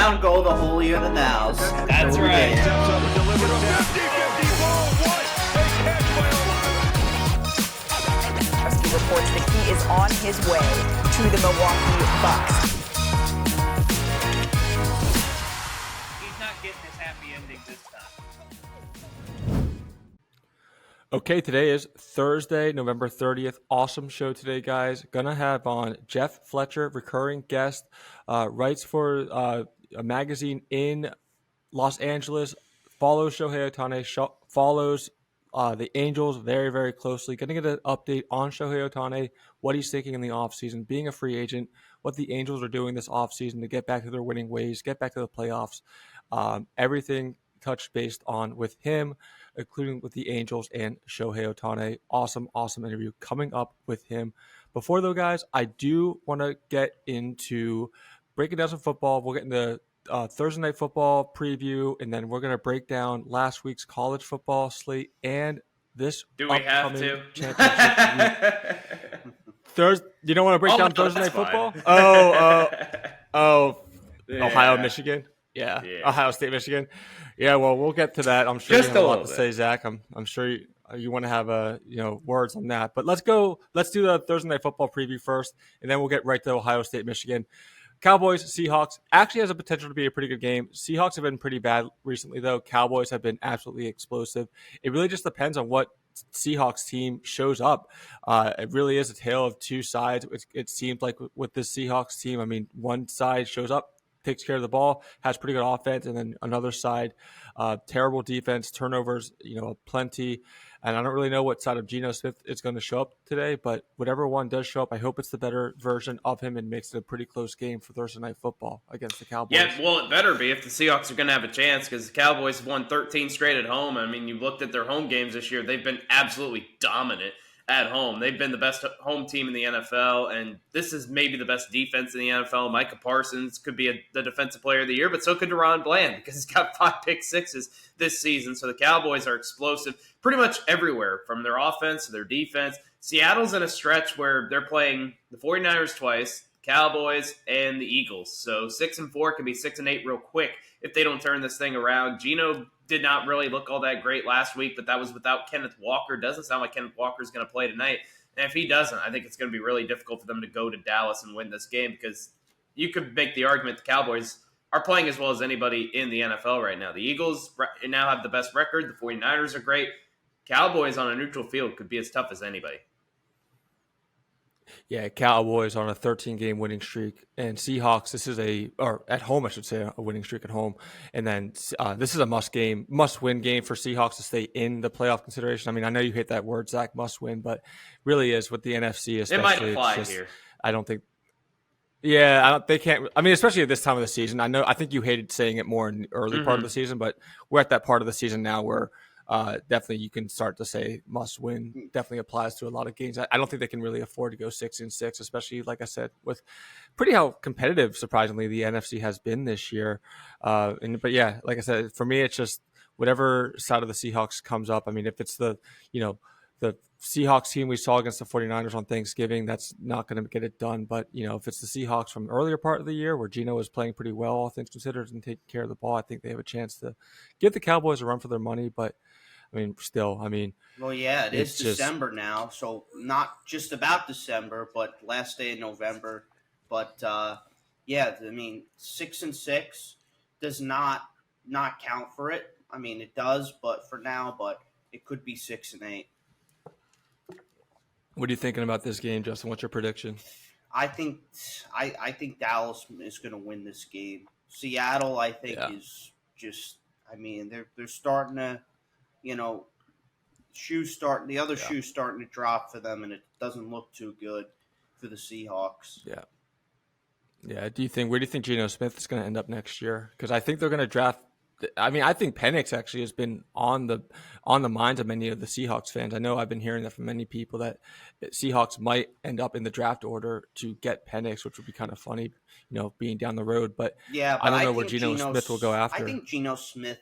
down go the holier than nows. That's right. Steps up and delivers a 50-50 ball. What a catch by Ohtani. Rescue reports that he is on his way to the Milwaukee Bucks. He's not getting his happy ending this time. Okay, today is Thursday, November 30th. Awesome show today, guys. Gonna have on Jeff Fletcher, recurring guest, writes for a magazine in Los Angeles, follows Shohei Ohtani, follows the Angels very, very closely. Gonna get an update on Shohei Ohtani, what he's thinking in the offseason, being a free agent, what the Angels are doing this offseason to get back to their winning ways, get back to the playoffs. Everything touched based on with him, including with the Angels and Shohei Ohtani. Awesome interview coming up with him. Before though, guys, I do want to get into breaking down some football. We'll get into Thursday night football preview, and then we're going to break down last week's college football slate and this Do we have to? Championship week. You don't want to break down Thursday night football? Yeah. Ohio, Michigan. Yeah, Ohio State, Michigan. Yeah, well, we'll get to that. I'm sure Just you have a a lot little to say, Zach. I'm sure you want to have words on that. But let's do the Thursday night football preview first, and then we'll get right to Ohio State, Michigan. Cowboys, Seahawks actually has a potential to be a pretty good game. Seahawks have been pretty bad recently, though. Cowboys have been absolutely explosive. It really just depends on what Seahawks team shows up. It really is a tale of two sides. It seems like with this Seahawks team, I mean, one side shows up, takes care of the ball, has pretty good offense, and then another side, terrible defense, turnovers, plenty. And I don't really know what side of Geno Smith is going to show up today, but whatever one does show up, I hope it's the better version of him and makes it a pretty close game for Thursday night football against the Cowboys. Yeah, well, it better be if the Seahawks are going to have a chance, because the Cowboys have won 13 straight at home. I mean, you looked at their home games this year; they've been absolutely dominant at home. They've been the best home team in the NFL, and this is maybe the best defense in the NFL. Micah Parsons could be the defensive player of the year, but so could Deron Bland, because he's got 5 pick sixes this season. So the Cowboys are explosive pretty much everywhere, from their offense to their defense. Seattle's in a stretch where they're playing the 49ers twice, the Cowboys, and the Eagles. So 6-4 can be 6-8 real quick if they don't turn this thing around. Geno did not really look all that great last week, but that was without Kenneth Walker. Doesn't sound like Kenneth Walker is going to play tonight. And if he doesn't, I think it's going to be really difficult for them to go to Dallas and win this game, because you could make the argument the Cowboys are playing as well as anybody in the NFL right now. The Eagles now have the best record. The 49ers are great. Cowboys on a neutral field could be as tough as anybody. Yeah, Cowboys on a 13-game winning streak, and Seahawks, at home, I should say, a winning streak at home. And then this is a must-win game for Seahawks to stay in the playoff consideration. I mean, I know you hate that word, Zach, must-win, but really is with the NFC, especially. It might apply here. I don't think. Yeah, they can't. I mean, especially at this time of the season. I think you hated saying it more in the early part of the season, but we're at that part of the season now where definitely you can start to say must win. Definitely applies to a lot of games. I don't think they can really afford to go 6-6, especially, like I said, with pretty how competitive, surprisingly, the NFC has been this year. But yeah, like I said, for me, it's just whatever side of the Seahawks comes up. I mean, if it's the Seahawks team we saw against the 49ers on Thanksgiving, that's not going to get it done. But, if it's the Seahawks from earlier part of the year where Geno is playing pretty well, all things considered, and taking care of the ball, I think they have a chance to give the Cowboys a run for their money. But, Well, yeah, it is December now, so not just about December, but last day of November. But, 6-6 does not count for it. I mean, it does, but for now, but it could be 6-8. What are you thinking about this game, Justin? What's your prediction? I think Dallas is going to win this game. Seattle, I think, is just. I mean, they're starting to, shoes starting to drop for them, and it doesn't look too good for the Seahawks. Yeah. Yeah. Where do you think Geno Smith is going to end up next year? Because I think they're going to draft. I mean, I think Penix actually has been on the minds of many of the Seahawks fans. I know I've been hearing that from many people that Seahawks might end up in the draft order to get Penix, which would be kind of funny, being down the road. But yeah, I don't know where Geno Smith will go after. I think Geno Smith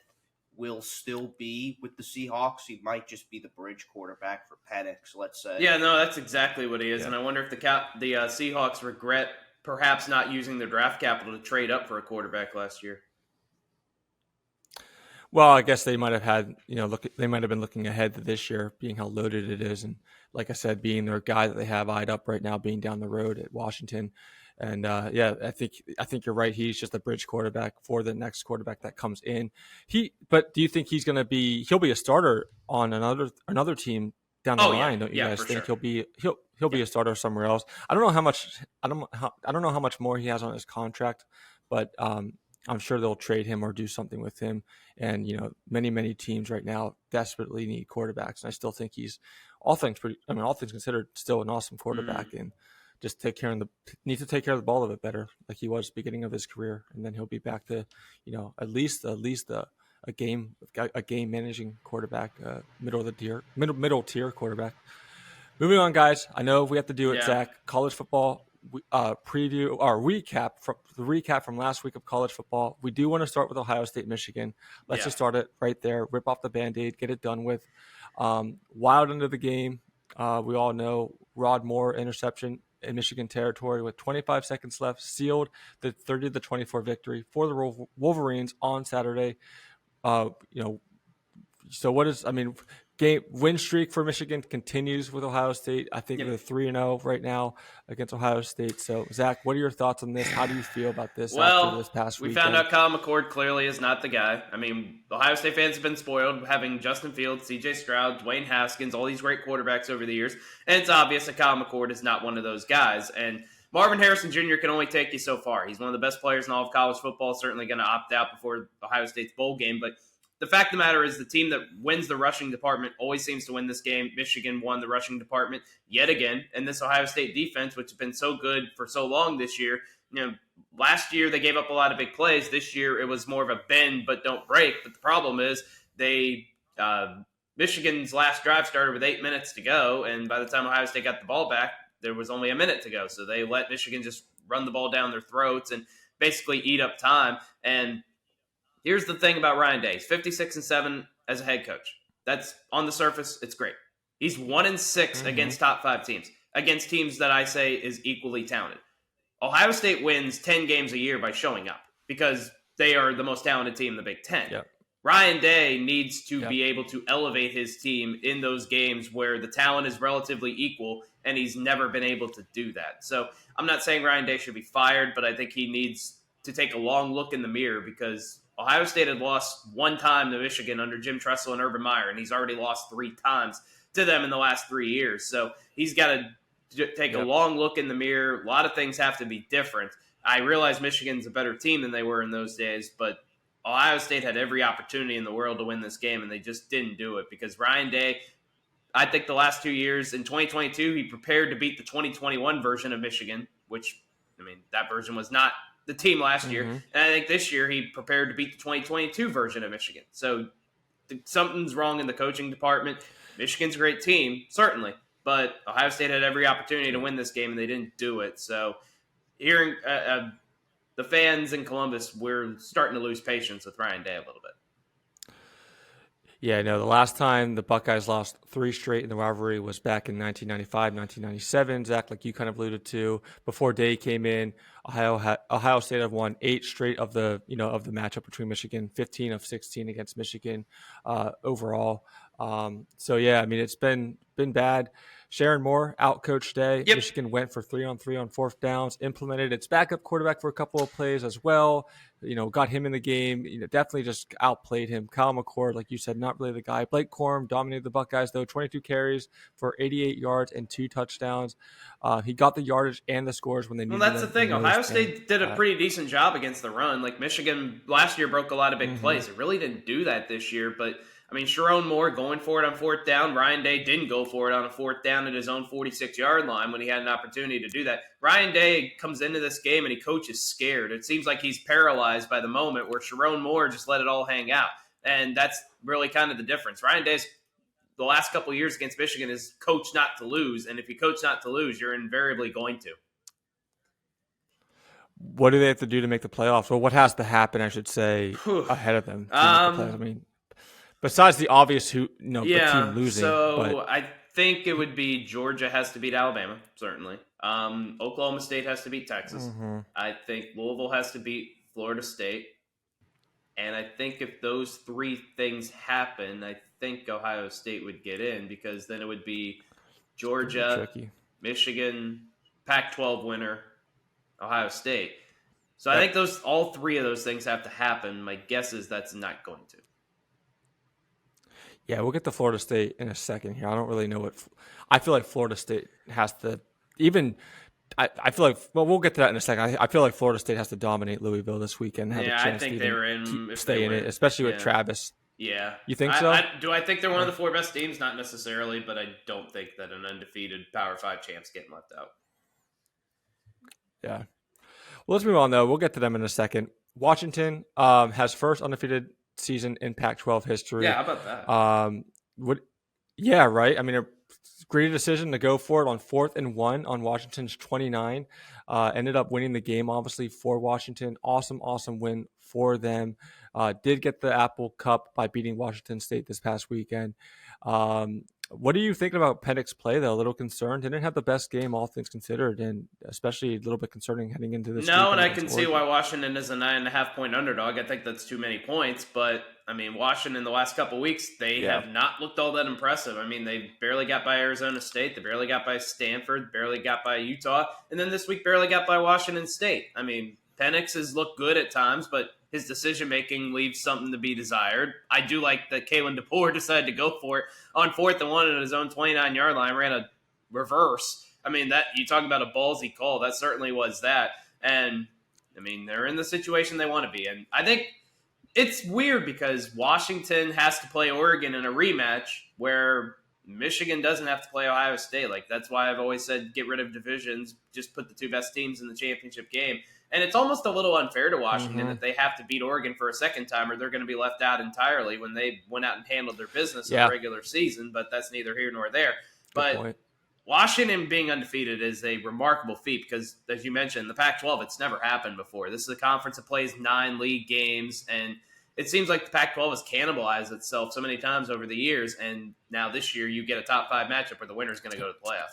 will still be with the Seahawks. He might just be the bridge quarterback for Penix, let's say. Yeah, no, that's exactly what he is. Yeah. And I wonder if the Seahawks regret perhaps not using their draft capital to trade up for a quarterback last year. Well, I guess they might have had, they might have been looking ahead to this year, being how loaded it is, and like I said, being their guy that they have eyed up right now, being down the road at Washington, and I think you're right. He's just a bridge quarterback for the next quarterback that comes in. But do you think he'll be a starter on another team down the line? Don't you guys think sure. he'll be a starter somewhere else? I don't know how much more he has on his contract, but I'm sure they'll trade him or do something with him. And, many teams right now desperately need quarterbacks. And I still think he's all things considered, still an awesome quarterback and just needs to take care of the ball a bit better, like he was at the beginning of his career. And then he'll be back to, at least a game managing quarterback, middle tier quarterback. Moving on, guys. I know we have to do it, Zach. College football preview or recap from last week of college football. We do want to start with Ohio State, Michigan. Let's just start it right there. Rip off the Band-Aid, get it done with. Wild into the game. We all know Rod Moore interception in Michigan territory with 25 seconds left, sealed the 30-24 victory for the Wolverines on Saturday. So game win streak for Michigan continues with Ohio State. I think they're 3-0 right now against Ohio State. So, Zach, what are your thoughts on this? How do you feel about this after this past weekend? We found out Kyle McCord clearly is not the guy. Ohio State fans have been spoiled having Justin Fields, C.J. Stroud, Dwayne Haskins, all these great quarterbacks over the years. And it's obvious that Kyle McCord is not one of those guys. And Marvin Harrison Jr. can only take you so far. He's one of the best players in all of college football, certainly going to opt out before Ohio State's bowl game. But the fact of the matter is the team that wins the rushing department always seems to win this game. Michigan won the rushing department yet again. And this Ohio State defense, which has been so good for so long this year, last year they gave up a lot of big plays. This year it was more of a bend but don't break. But the problem is Michigan's last drive started with 8 minutes to go. And by the time Ohio State got the ball back, there was only a minute to go. So they let Michigan just run the ball down their throats and basically eat up time. And here's the thing about Ryan Day. He's 56-7 as a head coach. That's on the surface, it's great. He's 1-6 against top 5 teams, against teams that I say is equally talented. Ohio State wins 10 games a year by showing up because they are the most talented team in the Big Ten. Yep. Ryan Day needs to be able to elevate his team in those games where the talent is relatively equal, and he's never been able to do that. So I'm not saying Ryan Day should be fired, but I think he needs to take a long look in the mirror because Ohio State had lost one time to Michigan under Jim Tressel and Urban Meyer, and he's already lost 3 times to them in the last 3 years. So he's got to take a long look in the mirror. A lot of things have to be different. I realize Michigan's a better team than they were in those days, but Ohio State had every opportunity in the world to win this game, and they just didn't do it because Ryan Day, I think the last 2 years, in 2022, he prepared to beat the 2021 version of Michigan, which, that version was not the team last year. And I think this year he prepared to beat the 2022 version of Michigan. So something's wrong in the coaching department. Michigan's a great team, certainly, but Ohio State had every opportunity to win this game, and they didn't do it. So hearing the fans in Columbus, we're starting to lose patience with Ryan Day a little bit. Yeah, no, the last time the Buckeyes lost 3 straight in the rivalry was back in 1995, 1997, Zach, like you kind of alluded to. Before Day came in, Ohio State have won 8 straight of the matchup between Michigan, 15 of 16 against Michigan overall. It's been bad. Sharon Moore outcoached Day. Yep. Michigan went for 3-on-3 on 4th downs, implemented its backup quarterback for a couple of plays as well. Got him in the game. Definitely just outplayed him. Kyle McCord, like you said, not really the guy. Blake Corum dominated the Buckeyes, though, 22 carries for 88 yards and 2 touchdowns. He got the yardage and the scores when they needed. Well, that's the thing. Ohio State did a pretty decent job against the run. Like Michigan last year broke a lot of big plays. It really didn't do that this year, but Sharon Moore going for it on 4th down. Ryan Day didn't go for it on a 4th down at his own 46-yard line when he had an opportunity to do that. Ryan Day comes into this game and he coaches scared. It seems like he's paralyzed by the moment where Sharon Moore just let it all hang out. And that's really kind of the difference. Ryan Day's the last couple of years against Michigan is coach not to lose. And if you coach not to lose, you're invariably going to. What do they have to do to make the playoffs? Well, what has to happen, I should say, ahead of them to make the playoffs? Besides the obvious, the team losing. So I think it would be Georgia has to beat Alabama, certainly. Oklahoma State has to beat Texas. Mm-hmm. I think Louisville has to beat Florida State. And I think if those three things happen, I think Ohio State would get in, because then it would be Georgia, Michigan, Pac-12 winner, Ohio State. So I think all three of those things have to happen. My guess is that's not going to. Yeah, we'll get to Florida State in a second here. I don't really know what – I feel like Florida State has to – even – I feel like – well, we'll get to that in a second. I feel like Florida State has to dominate Louisville this weekend. Have a chance I think they're in. Stay in it, especially with Travis. Yeah. You think so? Do I think they're one of the four best teams? Not necessarily, but I don't think that an undefeated Power 5 champ's getting left out. Yeah. Well, let's move on, though. We'll get to them in a second. Washington has first undefeated season in Pac-12 history. Yeah, how about that? Yeah, right. I mean, a great decision to go for it on 4th and 1 on Washington's 29. Ended up winning the game, obviously, for Washington. Awesome win for them. Did get the Apple Cup by beating Washington State this past weekend. What are you thinking about Penix's play, though? A little concerned. Didn't have the best game, all things considered, and especially a little bit concerning heading into this. No, and I can see why Washington is a 9.5-point underdog. I think that's too many points, but I mean, Washington the last couple of weeks, they have not looked all that impressive. I mean, they barely got by Arizona State, they barely got by Stanford, barely got by Utah, and then this week barely got by Washington State. I mean, Penix has looked good at times, but his decision-making leaves something to be desired. I do like that Kalen DeBoer decided to go for it on 4th and 1 at his own 29-yard line, ran a reverse. I mean, that you talk about a ballsy call. That certainly was that. And, I mean, they're in the situation they want to be in. I think it's weird because Washington has to play Oregon in a rematch where Michigan doesn't have to play Ohio State. Like, that's why I've always said get rid of divisions, just put the two best teams in the championship game. And it's almost a little unfair to Washington that they have to beat Oregon for a second time, or they're going to be left out entirely when they went out and handled their business in the regular season. But that's neither here nor there. But Washington being undefeated is a remarkable feat because, as you mentioned, the Pac-12, it's never happened before. This is a conference that plays 9 league games, and it seems like the Pac-12 has cannibalized itself so many times over the years, and now this year you get a top 5 matchup where the winner is going to go to the playoff.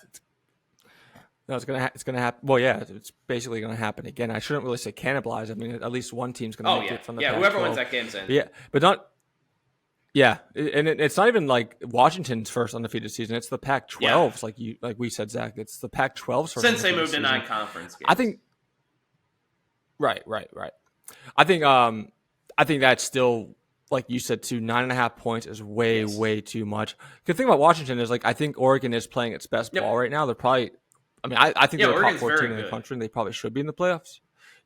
No, it's gonna happen. Well, yeah, it's basically gonna happen again. I shouldn't really say cannibalize. I mean, at least one team's gonna make it from the Pac-12. Whoever wins that game's in. Yeah, but not. Yeah, and it's not even like Washington's first undefeated season. It's the Pac-12's, like we said, Zach. It's the Pac-12's first since they moved to season. 9 conference games. I think. Right. I think that's still, like you said, too. 9.5 points is way too much. The thing about Washington is, like, I think Oregon is playing its best ball right now. They're probably. I mean, I think they're Oregon's top 14 in the country, and they probably should be in the playoffs.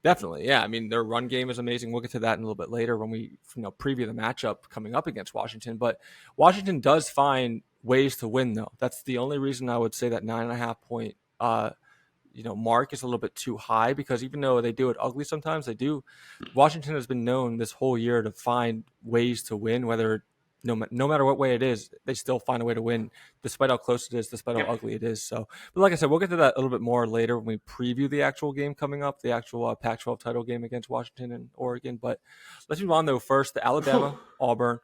Definitely, yeah. I mean, their run game is amazing. We'll get to that in a little bit later when we preview the matchup coming up against Washington. But Washington does find ways to win, though. That's the only reason I would say that 9.5 point mark is a little bit too high, because even though they do it ugly sometimes, they do. Washington has been known this whole year to find ways to win, whether no matter what way it is, they still find a way to win, despite how close it is, despite how ugly it is. So, but like I said, we'll get to that a little bit more later when we preview the actual game coming up, the actual Pac-12 title game against Washington and Oregon. But let's move on, though, first to Alabama, Auburn.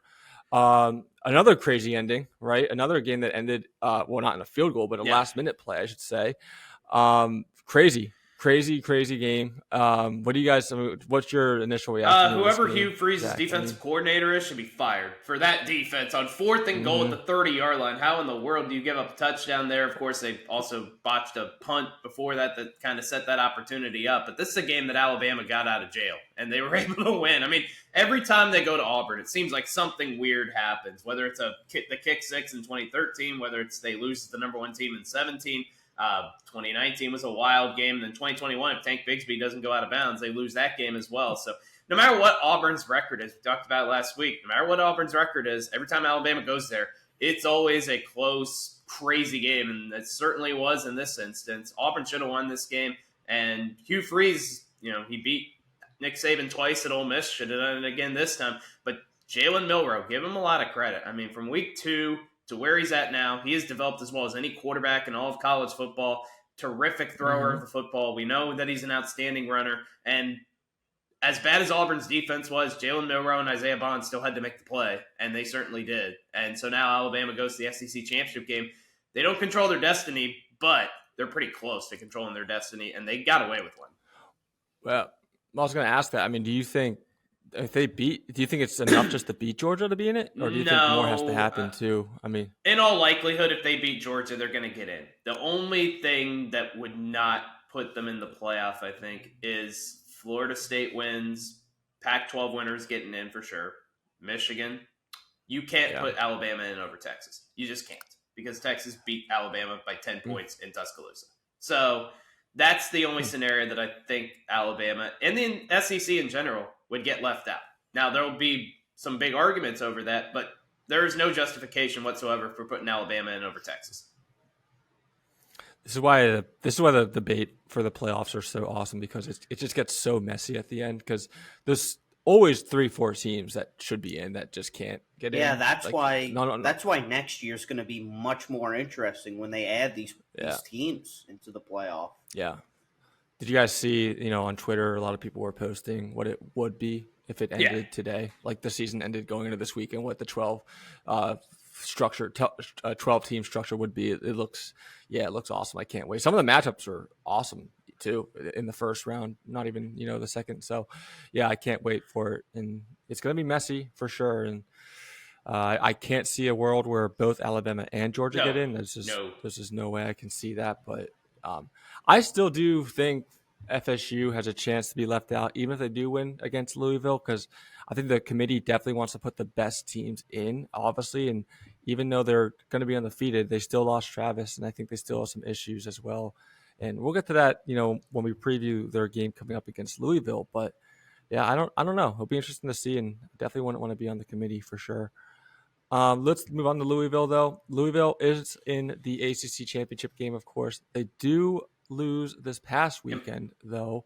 Another crazy ending, right? Another game that ended, not in a field goal, but a last-minute play, I should say. Crazy game. What do you guys? What's your initial reaction? Whoever Hugh Freeze's defensive coordinator is should be fired for that defense on 4th and goal at the 30-yard line. How in the world do you give up a touchdown there? Of course, they also botched a punt before that kind of set that opportunity up. But this is a game that Alabama got out of jail, and they were able to win. I mean, every time they go to Auburn, it seems like something weird happens. Whether it's the kick six in 2013, whether it's they lose to the number 1 team in 2017. 2019 was a wild game. And then 2021, if Tank Bigsby doesn't go out of bounds, they lose that game as well. So no matter what Auburn's record is, we talked about it last week, no matter what Auburn's record is, every time Alabama goes there, it's always a close, crazy game. And it certainly was in this instance. Auburn should have won this game. And Hugh Freeze, he beat Nick Saban twice at Ole Miss, should have done it again this time. But Jalen Milroe, give him a lot of credit. I mean, from week 2 to where he's at now, he has developed as well as any quarterback in all of college football. Terrific thrower of the football. We know that he's an outstanding runner. And as bad as Auburn's defense was, Jalen Milroe and Isaiah Bond still had to make the play, and they certainly did. And so now Alabama goes to the SEC championship game. They don't control their destiny, but they're pretty close to controlling their destiny, and they got away with one. Well, I was going to ask that. I mean, do you think it's enough just to beat Georgia to be in it, or do you think more has to happen too? I mean, in all likelihood, if they beat Georgia, they're going to get in. The only thing that would not put them in the playoff, I think, is Florida State wins, Pac-12 winners getting in for sure. Michigan, you can't put Alabama in over Texas. You just can't, because Texas beat Alabama by 10 points in Tuscaloosa. So that's the only scenario that I think Alabama and the SEC in general would get left out. Now, there will be some big arguments over that, but there is no justification whatsoever for putting Alabama in over Texas. This is why the debate for the playoffs are so awesome, because it just gets so messy at the end, because there's always 3-4 teams that should be in that just can't get in. Yeah, that's why. No. That's why next year is going to be much more interesting when they add these teams into the playoff. Yeah. Did you guys see? On Twitter, a lot of people were posting what it would be if it ended today, like the season ended going into this weekend. What the 12 team structure would be. It looks awesome. I can't wait. Some of the matchups are awesome too in the first round, not even the second. So yeah, I can't wait for it, and it's going to be messy for sure. And I can't see a world where both Alabama and Georgia get in. There's just no way I can see that. But I still do think FSU has a chance to be left out, even if they do win against Louisville, because I think the committee definitely wants to put the best teams in, obviously. And even though they're going to be undefeated, they still lost Travis, and I think they still have some issues as well. And we'll get to that, when we preview their game coming up against Louisville. But yeah, I don't know. It'll be interesting to see, and definitely wouldn't want to be on the committee for sure. Let's move on to Louisville, though. Louisville is in the ACC championship game, of course. They do lose this past weekend, though.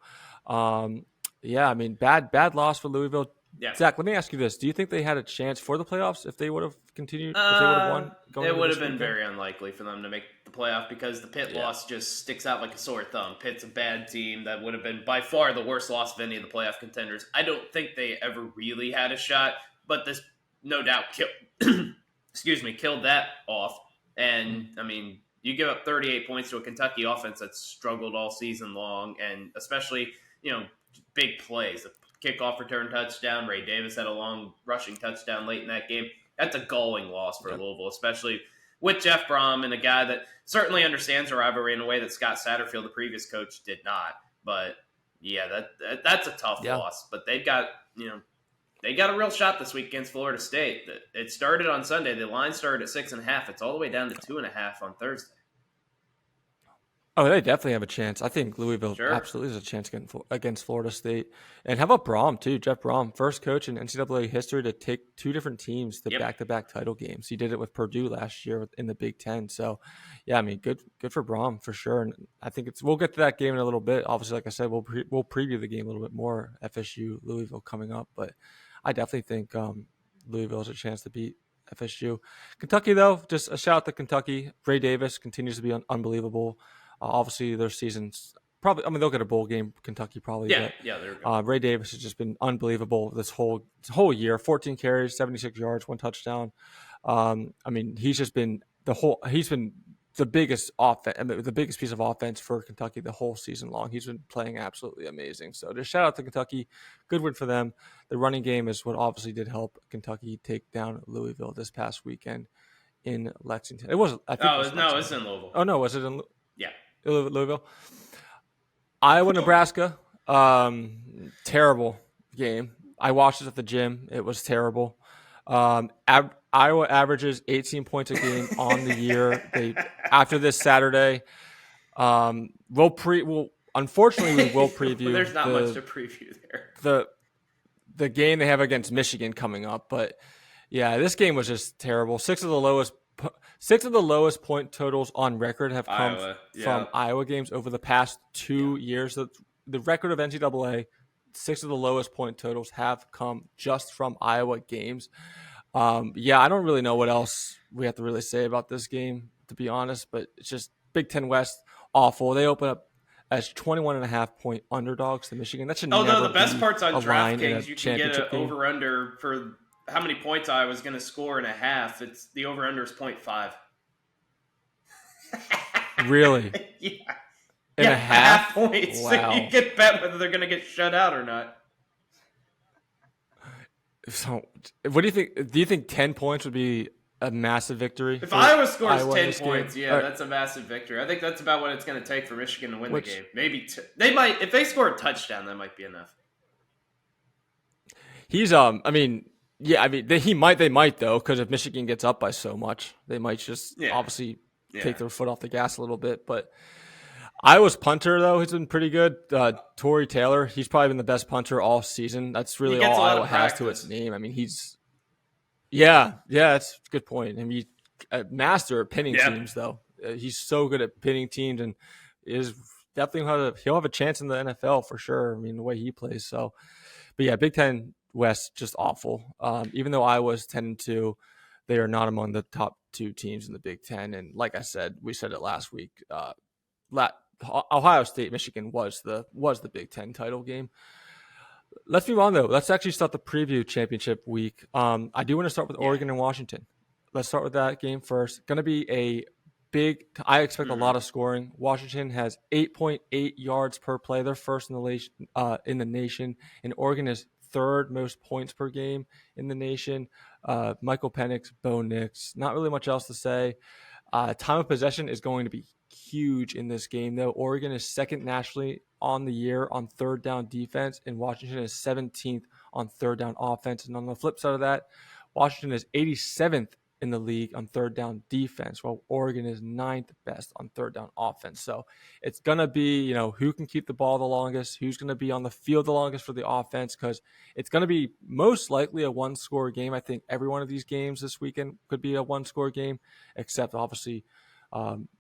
Yeah, I mean, bad loss for Louisville. Yeah. Zach, let me ask you this. Do you think they had a chance for the playoffs if they would have continued, if they would have won? It would have been very unlikely for them to make the playoff, because the Pitt loss just sticks out like a sore thumb. Pitt's a bad team. That would have been by far the worst loss of any of the playoff contenders. I don't think they ever really had a shot, but this no doubt killed that off. And, I mean, you give up 38 points to a Kentucky offense that's struggled all season long, and especially, big plays. A kickoff return touchdown. Ray Davis had a long rushing touchdown late in that game. That's a galling loss for Louisville, especially with Jeff Brom, and a guy that certainly understands the rivalry in a way that Scott Satterfield, the previous coach, did not. But, yeah, that's a tough loss. But they got a real shot this week against Florida State. It started on Sunday. The line started at 6.5. It's all the way down to 2.5 on Thursday. Oh, they definitely have a chance. I think Louisville absolutely has a chance against Florida State. And how about Brom, too? Jeff Brom, first coach in NCAA history to take two different teams to back-to-back title games. He did it with Purdue last year in the Big Ten. So, yeah, I mean, good for Brom for sure. And I think we'll get to that game in a little bit. Obviously, like I said, we'll preview the game a little bit more, FSU, Louisville coming up. But I definitely think Louisville has a chance to beat FSU. Kentucky, though, just a shout out to Kentucky. Ray Davis continues to be unbelievable. Obviously, their season's probably, they'll get a bowl game, Kentucky probably. Yeah, there we go. Ray Davis has just been unbelievable this whole year. 14 carries, 76 yards, 1 touchdown. He's just been the biggest the biggest piece of offense for Kentucky the whole season long. He's been playing absolutely amazing. So just shout out to Kentucky. Good win for them. The running game is what obviously did help Kentucky take down Louisville this past weekend in Lexington. It wasn't. I think it's in Louisville. Oh no, was it in? Yeah. Louisville. Iowa, Nebraska. Terrible game. I watched it at the gym. It was terrible. Iowa averages 18 points a game on the year. After this Saturday, unfortunately we will preview. There's not much to preview there. The game they have against Michigan coming up, but yeah, this game was just terrible. Six of the lowest point totals on record have come from Iowa games over the past 2 years. The record of NCAA, 6 of the lowest point totals have come just from Iowa games. I don't really know what else we have to really say about this game, to be honest, but it's just Big Ten West awful. They open up as 21.5-point underdogs to Michigan. That should never the best part's on DraftKings. You can get an over-under for how many points I was going to score in a half. It's the over-under is 0.5. Really? Yeah. And a half? Points. Wow. You get bet whether they're going to get shut out or not. So, what do you think? Do you think 10 points would be a massive victory? If Iowa scores Iowa 10 points, game? that's a massive victory. I think that's about what it's going to take for Michigan to win the game. Maybe they might, if they score a touchdown, that might be enough. He's they might though, because if Michigan gets up by so much, they might just obviously take their foot off the gas a little bit. But Iowa's punter though, he's been pretty good. Torrey Taylor, he's probably been the best punter all season. That's really all Iowa has to its name. I mean, that's a good point. I mean, he's a master at pinning teams though. He's so good at pinning teams, and is definitely he'll have a chance in the NFL for sure. I mean, the way he plays. So, but yeah, Big Ten West just awful. Even though Iowa's 10-2, they are not among the top 2 teams in the Big Ten. And like I said, we said it last week. Ohio State, Michigan was the Big Ten title game. Let's move on though. Let's actually start the preview championship week. I do want to start with Oregon and Washington. Let's start with that game first. Going to be a big. I expect a lot of scoring. Washington has 8.8 yards per play. They're first in the nation, and Oregon is third most points per game in the nation. Michael Penix, Bo Nix. Not really much else to say. Time of possession is going to be huge in this game, though. Oregon is second nationally on the year on third down defense, and Washington is 17th on third down offense. And on the flip side of that, Washington is 87th in the league on third down defense, while Oregon is 9th best on third down offense. So it's going to be, who can keep the ball the longest, who's going to be on the field the longest for the offense, because it's going to be most likely a one-score game. I think every one of these games this weekend could be a one-score game, except obviously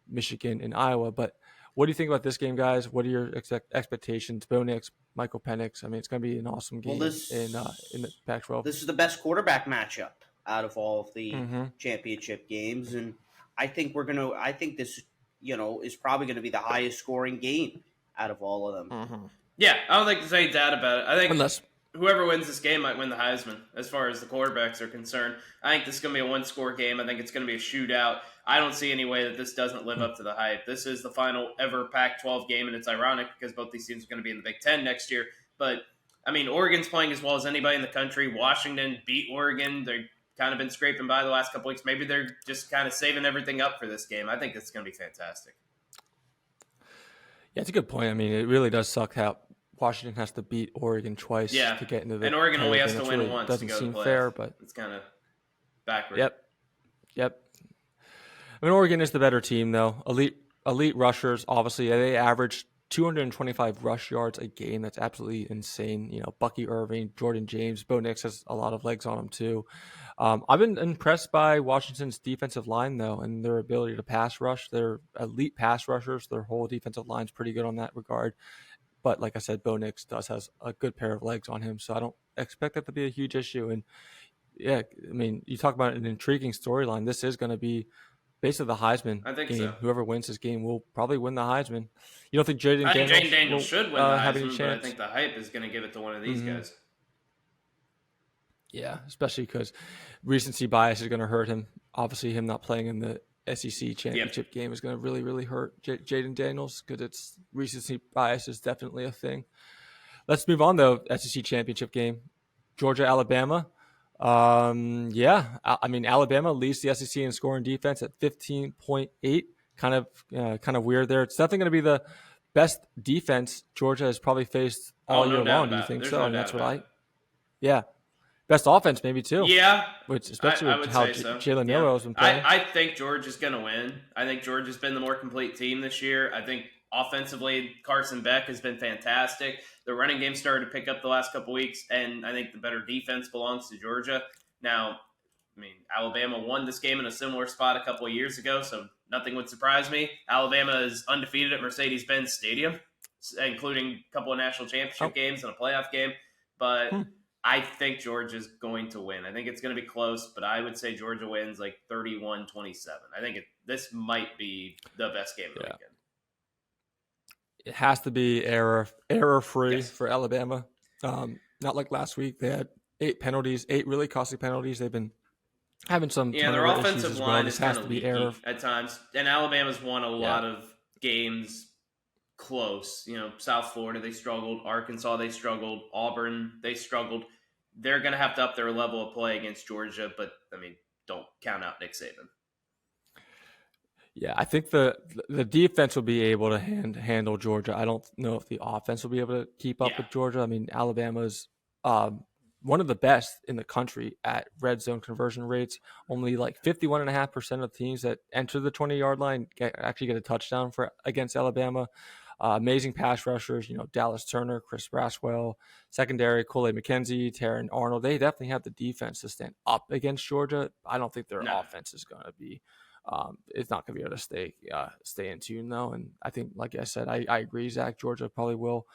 Michigan and Iowa. But what do you think about this game, guys? What are your expectations? Bo Nix, Michael Penix. I mean, it's going to be an awesome game in the Pac-12. This is the best quarterback matchup out of all of the championship games, and I think this is probably going to be the highest scoring game out of all of them. Yeah, I don't think there's any doubt about it. I think whoever wins this game might win the Heisman as far as the quarterbacks are concerned. I think this is going to be a one-score game. I think it's going to be a shootout. I don't see any way that this doesn't live up to the hype. This is the final ever Pac-12 game, and it's ironic because both these teams are going to be in the Big Ten next year. But, I mean, Oregon's playing as well as anybody in the country. Washington beat Oregon. They've kind of been scraping by the last couple weeks. Maybe they're just kind of saving everything up for this game. I think it's going to be fantastic. Yeah, it's a good point. I mean, it really does suck how Washington has to beat Oregon twice to get into the. And Oregon only has to win really once. Doesn't to go seem to fair, but it's kind of backward. Yep. I mean, Oregon is the better team, though. Elite rushers, obviously, they average 225 rush yards a game. That's absolutely insane. Bucky Irving, Jordan James, Bo Nix has a lot of legs on him too. I've been impressed by Washington's defensive line, though, and their ability to pass rush. They're elite pass rushers. Their whole defensive line's pretty good on that regard. But like I said, Bo Nix has a good pair of legs on him, so I don't expect that to be a huge issue. And yeah, I mean, you talk about an intriguing storyline. This is going to be basically the Heisman game. So. Whoever wins this game will probably win the Heisman. You don't think Jaden Daniels should win the Heisman, but I chance? think the hype is going to give it to one of these guys. Yeah, especially because recency bias is going to hurt him. Obviously, him not playing in the SEC championship game is going to really, really hurt Jaden Daniels because it's recency bias is definitely a thing. Let's move on, though. SEC championship game, Georgia, Alabama. I mean, Alabama leads the SEC in scoring defense at 15.8. Kind of weird there. It's definitely going to be the best defense Georgia has probably faced all year long. Do you think so? And that's what best offense maybe too. Yeah, which especially with how Jalen Milroe has been playing. I think Georgia's going to win. I think Georgia's been the more complete team this year. I think offensively, Carson Beck has been fantastic. The running game started to pick up the last couple weeks, and I think the better defense belongs to Georgia. Now, I mean, Alabama won this game in a similar spot a couple of years ago, so nothing would surprise me. Alabama is undefeated at Mercedes-Benz Stadium, including a couple of national championship games and a playoff game. But I think Georgia's going to win. I think it's going to be close, but I would say Georgia wins like 31-27. I think this might be the best game of the weekend. It has to be error-free for Alabama. Not like last week. They had 8 penalties, 8 really costly penalties. They've been having some Yeah, their turnover issues offensive as well. line This is has kind to of be error. leaky at times, and Alabama's won a lot of games close. South Florida, they struggled. Arkansas, they struggled. Auburn, they struggled. They're going to have to up their level of play against Georgia, but, don't count out Nick Saban. Yeah, I think the defense will be able to handle Georgia. I don't know if the offense will be able to keep up with Georgia. I mean, Alabama's one of the best in the country at red zone conversion rates. Only like 51.5% of teams that enter the 20-yard line actually get a touchdown against Alabama. Amazing pass rushers, Dallas Turner, Chris Braswell, secondary, Kool-Aid McKenzie, Taron Arnold. They definitely have the defense to stand up against Georgia. I don't think their offense is going to be it's not going to be able to stay in tune, though. And I think, like I said, I agree, Zach. Georgia probably will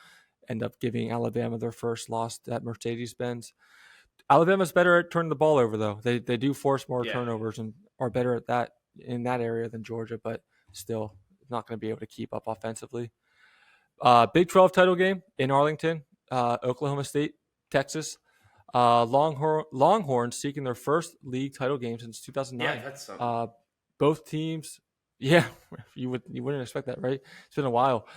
end up giving Alabama their first loss at Mercedes-Benz. Alabama's better at turning the ball over, though. They do force more turnovers and are better at that in that area than Georgia, but still not going to be able to keep up offensively. Big 12 title game in Arlington, Oklahoma State, Texas. Longhorns seeking their first league title game since 2009. Yeah, that's something. Both teams, you wouldn't expect that, right? It's been a while.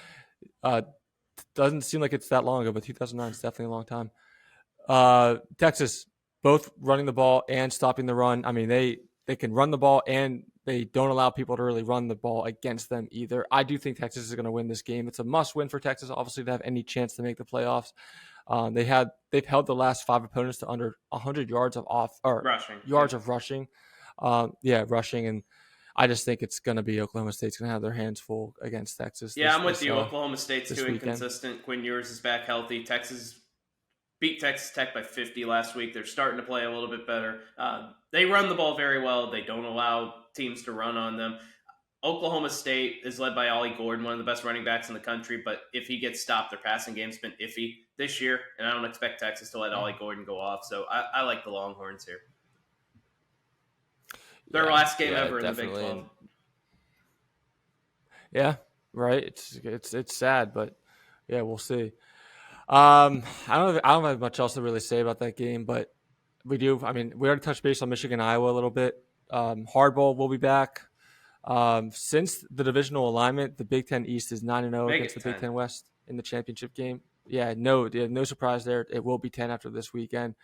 Doesn't seem like it's that long ago, but 2009 is definitely a long time. Texas, both running the ball and stopping the run. I mean, they can run the ball and they don't allow people to really run the ball against them either. I do think Texas is going to win this game. It's a must-win for Texas, obviously, to have any chance to make the playoffs. They've held the last 5 opponents to under 100 yards of rushing. Of rushing. Rushing, and I just think it's going to be Oklahoma State's going to have their hands full against Texas. Yeah, I'm with you. Oklahoma State's too inconsistent. Quinn Ewers is back healthy. Texas beat Texas Tech by 50 last week. They're starting to play a little bit better. They run the ball very well. They don't allow teams to run on them. Oklahoma State is led by Ollie Gordon, one of the best running backs in the country, but if he gets stopped, their passing game's been iffy this year, and I don't expect Texas to let Ollie Gordon go off, so I like the Longhorns here. Their last game ever in the Big 12. Yeah, right. It's sad, but yeah, we'll see. I don't have much else to really say about that game, but we do. I mean, we already touched base on Michigan, Iowa a little bit. Hardball will be back. Since the divisional alignment, the Big Ten East is 9-0 against the Big Ten West in the championship game. No surprise there. It will be 10 after this weekend.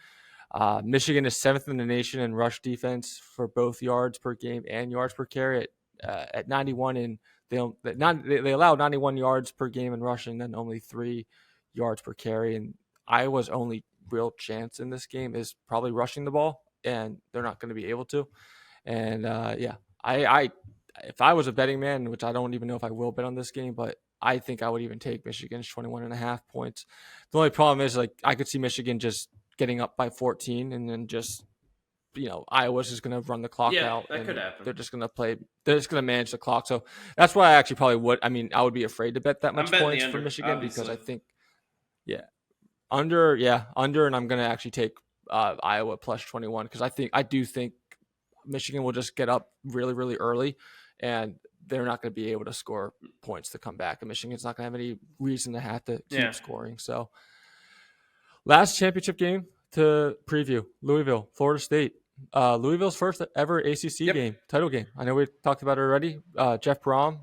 Michigan is 7th in the nation in rush defense for both yards per game and yards per carry at 91, and they allow 91 yards per game in rushing, then only 3 yards per carry. And Iowa's only real chance in this game is probably rushing the ball, and they're not going to be able to. And I if I was a betting man, which I don't even know if I will bet on this game, but I think I would even take Michigan's 21.5 points. The only problem is, like, I could see Michigan just getting up by 14 and then just, Iowa's just going to run the clock out. Yeah, that could happen. They're just going to manage the clock. So that's why I actually probably would. I mean, I would be afraid to bet that much points for Michigan, obviously, because I think, under, and I'm going to actually take Iowa plus 21 because I do think Michigan will just get up really, really early, and they're not going to be able to score points to come back. And Michigan's not going to have any reason to have to keep scoring. So, last championship game to preview: Louisville, Florida State. Louisville's first ever ACC game, title game. I know we talked about it already. Jeff Brom,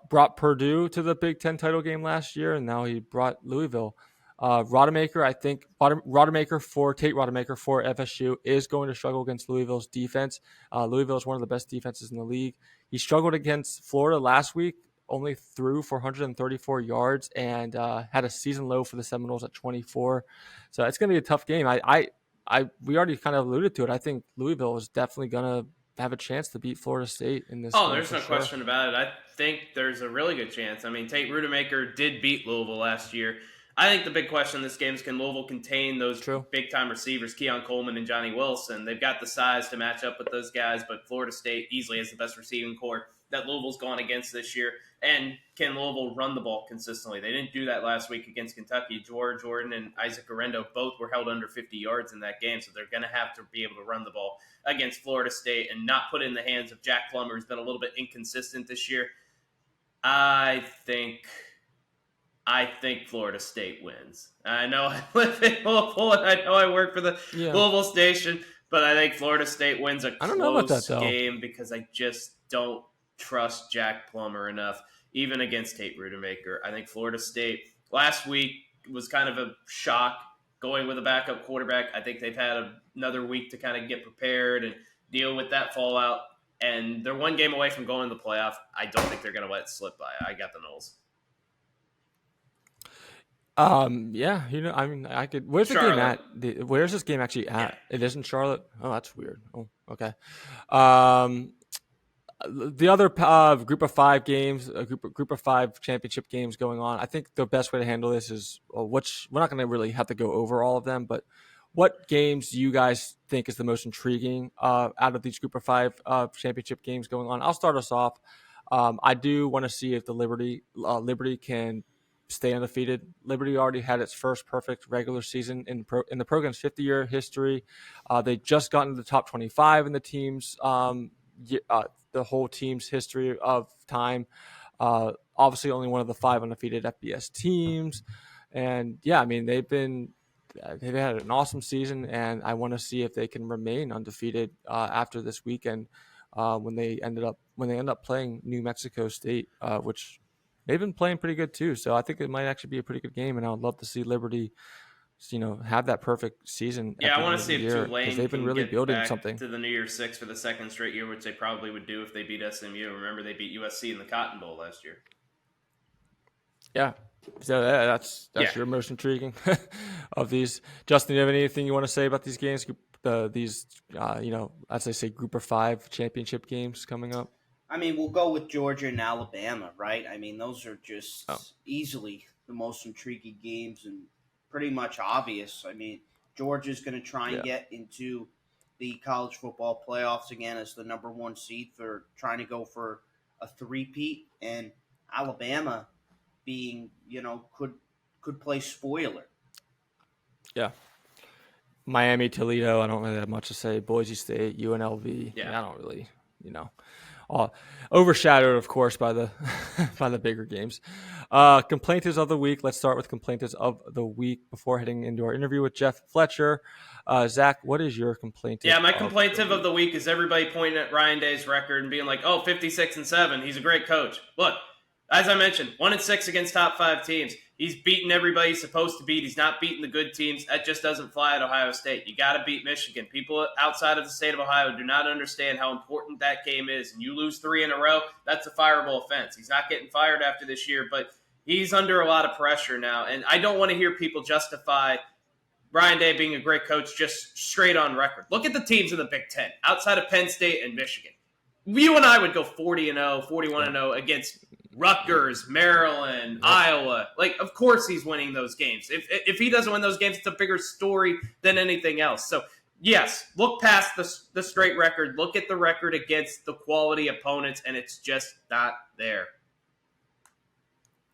brought Purdue to the Big Ten title game last year, and now he brought Louisville. Rodemaker, I think Tate Rodemaker for FSU is going to struggle against Louisville's defense. Louisville is one of the best defenses in the league. He struggled against Florida last week, only threw for 134 yards and had a season low for the Seminoles at 24. So it's going to be a tough game. We already kind of alluded to it. I think Louisville is definitely going to have a chance to beat Florida State in this game. There's no question about it. I think there's a really good chance. I mean, Tate Rodemaker did beat Louisville last year. I think the big question in this game is, can Louisville contain those big-time receivers, Keon Coleman and Johnny Wilson? They've got the size to match up with those guys, but Florida State easily has the best receiving core that Louisville's gone against this year. And can Louisville run the ball consistently? They didn't do that last week against Kentucky. Jordan and Isaac Garendo both were held under 50 yards in that game, so they're going to have to be able to run the ball against Florida State and not put it in the hands of Jack Plummer, who's been a little bit inconsistent this year. I think Florida State wins. I know I live in Louisville, and I know I work for the Louisville station, But I think Florida State wins a I don't know about that, close though. game because I just don't trust Jack Plummer enough, even against Tate Rudemaker. I think Florida State last week was kind of a shock going with a backup quarterback. I think they've had another week to kind of get prepared and deal with that fallout. And they're one game away from going to the playoff. I don't think they're going to let it slip by. I got the Noles. Yeah, I mean, I could. Where's the game at? Where's this game actually at? Yeah. It is in Charlotte. Oh, that's weird. Oh, okay. The other group of 5 games, group of 5 championship games going on. I think the best way to handle this is we're not going to really have to go over all of them, but what games do you guys think is the most intriguing out of these group of 5 championship games going on? I'll start us off. I do want to see if the Liberty can stay undefeated. Liberty already had its first perfect regular season in the program's 50-year history. They just got into the top 25 in the team's the whole team's history of time. Obviously, only one of the 5 undefeated FBS teams, and yeah, I mean they've had an awesome season, and I want to see if they can remain undefeated after this weekend when they end up playing New Mexico State, which they've been playing pretty good too. So I think it might actually be a pretty good game, and I would love to see Liberty, have that perfect season. Yeah, I want to see if Tulane they've been really building back something to the New Year's Six for the second straight year, which they probably would do if they beat SMU. Remember, they beat USC in the Cotton Bowl last year. Yeah, so that's your most intriguing of these. Justin, do you have anything you want to say about these games? As I say, group of 5 championship games coming up. I mean, we'll go with Georgia and Alabama, right? I mean, those are just easily the most intriguing games and pretty much obvious. I mean, Georgia's going to try and get into the college football playoffs again as the number 1 seed for trying to go for a three-peat, and Alabama being, could play spoiler. Yeah. Miami, Toledo, I don't really have much to say. Boise State, UNLV. Yeah. I don't really, overshadowed, of course, by the by the bigger games. Complainers of the week. Let's start with complainers of the week before heading into our interview with Jeff Fletcher. Zach, what is your complaint? Yeah, my complaintive of the week is everybody pointing at Ryan Day's record and being like, 56-7. He's a great coach. Look, as I mentioned, 1-6 against top 5 teams. He's beating everybody he's supposed to beat. He's not beating the good teams. That just doesn't fly at Ohio State. You got to beat Michigan. People outside of the state of Ohio do not understand how important that game is. And you lose 3 in a row, that's a fireable offense. He's not getting fired after this year, but he's under a lot of pressure now. And I don't want to hear people justify Ryan Day being a great coach just straight on record. Look at the teams in the Big Ten, outside of Penn State and Michigan. You and I would go 40-0, 41-0 against Rutgers, Maryland, Iowa. Like, of course he's winning those games. If he doesn't win those games, it's a bigger story than anything else. So, yes, look past the straight record. Look at the record against the quality opponents, and it's just not there.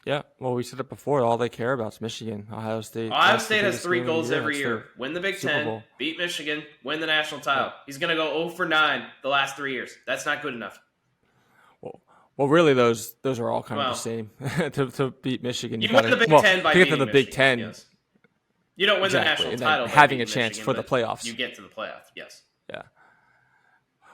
Yeah, well, we said it before. All they care about is Michigan, Ohio State. Ohio State has 3 goals every year. Win the Big Ten, beat Michigan, win the national title. Yeah. He's going to go 0 for 9 the last 3 years. That's not good enough. Well, really, those are all kind of the same. to beat Michigan, you win the Big Ten by beating the Big Ten. Yes. You don't win the national title by having a chance Michigan, for the playoffs. You get to the playoff, yes. Yeah.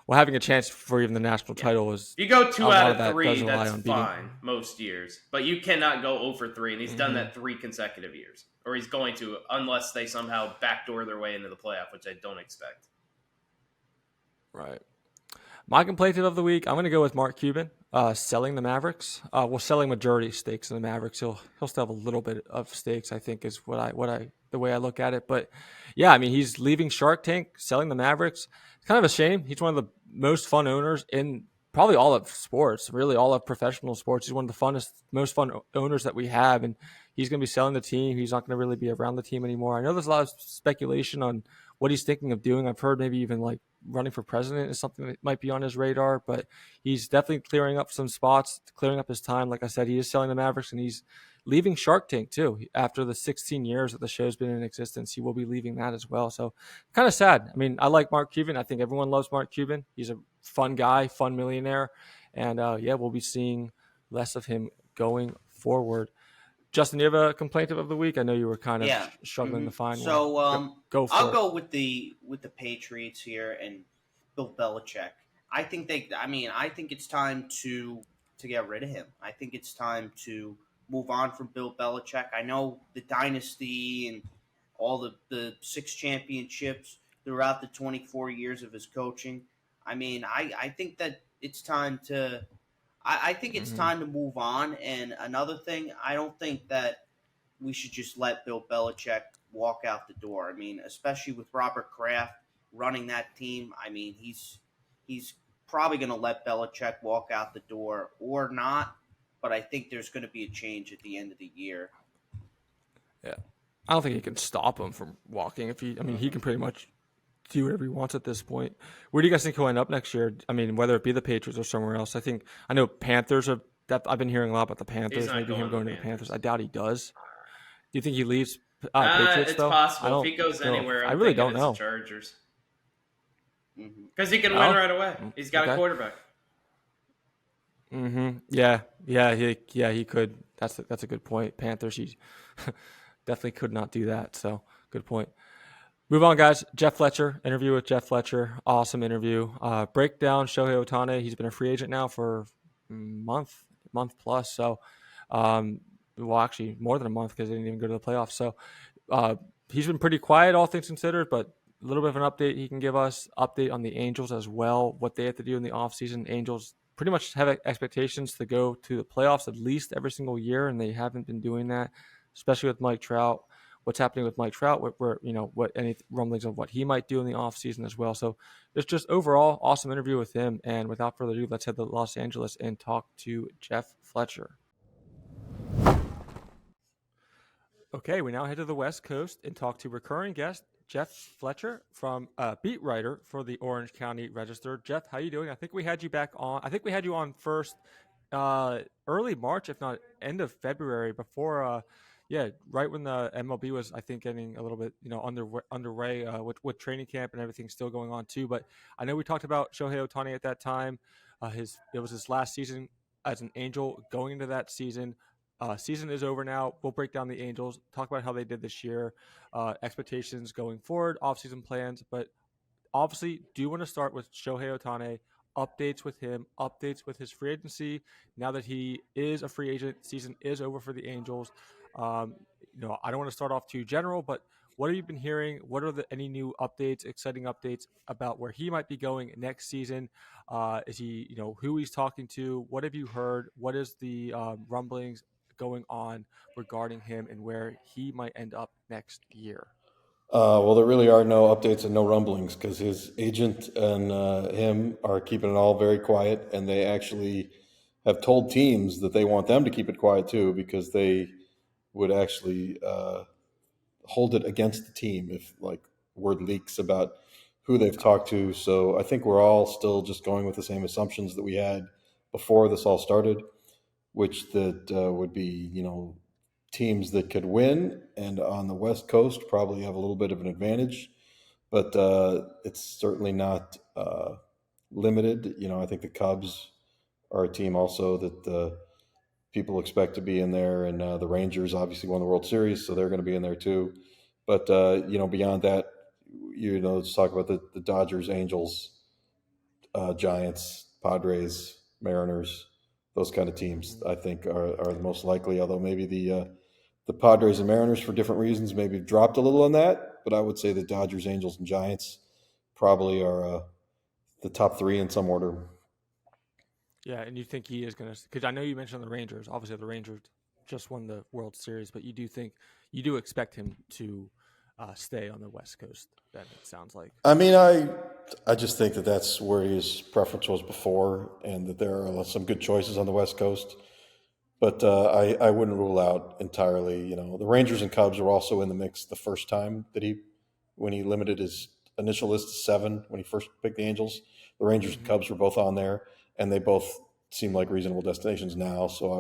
Well, having a chance for even the national title is. You go 2 out of 3, that's fine most years. But you cannot go 0 for 3, and he's done that 3 consecutive years. Or he's going to, unless they somehow backdoor their way into the playoff, which I don't expect. Right. My complaint of the week, I'm going to go with Mark Cuban. Selling the Mavericks. Selling majority stakes in the Mavericks. He'll still have a little bit of stakes, I think, is the way I look at it. But yeah, I mean, he's leaving Shark Tank, selling the Mavericks. It's kind of a shame. He's one of the most fun owners in probably all of sports, really all of professional sports. He's one of the most fun owners that we have, and he's going to be selling the team. He's not going to really be around the team anymore. I know there's a lot of speculation on what he's thinking of doing. I've heard maybe even like running for president is something that might be on his radar, but he's definitely clearing up some spots, clearing up his time. Like I said, he is selling the Mavericks, and he's leaving Shark Tank too. After the 16 years that the show's been in existence, he will be leaving that as well. So kind of sad. I mean, I like Mark Cuban. I think everyone loves Mark Cuban. He's a fun guy, fun millionaire. And we'll be seeing less of him going forward. Justin, you have a complaint of the week? I know you were kind of struggling to find one. So go for I'll it. go with the Patriots here and Bill Belichick. I think it's time to get rid of him. I think it's time to move on from Bill Belichick. I know the dynasty and all the 6 championships throughout the 24 years of his coaching. I mean, I think that it's time to I think it's time to move on. And another thing, I don't think that we should just let Bill Belichick walk out the door. I mean, especially with Robert Kraft running that team. I mean, he's probably going to let Belichick walk out the door or not. But I think there's going to be a change at the end of the year. Yeah, I don't think he can stop him from walking. He can pretty much do whatever he wants at this point. Where do you guys think he'll end up next year? I mean, whether it be the Patriots or somewhere else. I know Panthers are. I've been hearing a lot about the Panthers. Maybe him going to the Panthers. I doubt he does. Do you think he leaves Patriots it's though? possible. If he goes anywhere, I really don't know. The Chargers. Because he can win right away. He's got a quarterback. Yeah, he could. That's a good point. Panthers, he definitely could not do that. So good point. Move on, guys. Jeff Fletcher, interview with Jeff Fletcher. Awesome interview. Breakdown Shohei Ohtani. He's been a free agent now for a month plus. So, actually more than a month because they didn't even go to the playoffs. So, he's been pretty quiet, all things considered, but a little bit of an update he can give us. Update on the Angels as well, what they have to do in the offseason. Angels pretty much have expectations to go to the playoffs at least every single year, and they haven't been doing that, especially with Mike Trout. What's happening with Mike Trout, what any rumblings of what he might do in the offseason as well. So it's just overall awesome interview with him. And without further ado, let's head to Los Angeles and talk to Jeff Fletcher. Okay, we now head to the West Coast and talk to recurring guest Jeff Fletcher, from beat writer for the Orange County Register. Jeff, how you doing? I think we had you back on. I think we had you on first early March, if not end of February, before right when the MLB was, I think, getting a little bit, underway with training camp and everything still going on too. But I know we talked about Shohei Ohtani at that time. It was his last season as an Angel going into that season. Season is over now. We'll break down the Angels, talk about how they did this year, expectations going forward, offseason plans. But obviously, do want to start with Shohei Ohtani. Updates with him, updates with his free agency. Now that he is a free agent, season is over for the Angels. I don't want to start off too general, but what have you been hearing? What are any new updates, exciting updates about where he might be going next season? Is he, who he's talking to? What have you heard? What is the rumblings going on regarding him and where he might end up next year? Well, there really are no updates and no rumblings because his agent and him are keeping it all very quiet, and they actually have told teams that they want them to keep it quiet too, because they would actually hold it against the team if word leaks about who they've talked to. So I think we're all still just going with the same assumptions that we had before this all started, which would be, teams that could win and on the West Coast probably have a little bit of an advantage, but it's certainly not limited. I think the Cubs are a team also that people expect to be in there, and the Rangers obviously won the World Series, so they're going to be in there too. But beyond that, let's talk about the Dodgers, Angels, Giants, Padres, Mariners. Those kind of teams, I think, are the most likely. Although maybe the Padres and Mariners, for different reasons, maybe dropped a little on that. But I would say the Dodgers, Angels, and Giants probably are the top three in some order. Yeah, and you think he is going to – because I know you mentioned the Rangers. Obviously, the Rangers just won the World Series, but you do expect him to stay on the West Coast, then it sounds like. I mean, I just think that that's where his preference was before, and that there are some good choices on the West Coast. But I wouldn't rule out entirely. The Rangers and Cubs were also in the mix the first time when he limited his initial list to 7 when he first picked the Angels. The Rangers and Cubs were both on there, and they both seem like reasonable destinations now. So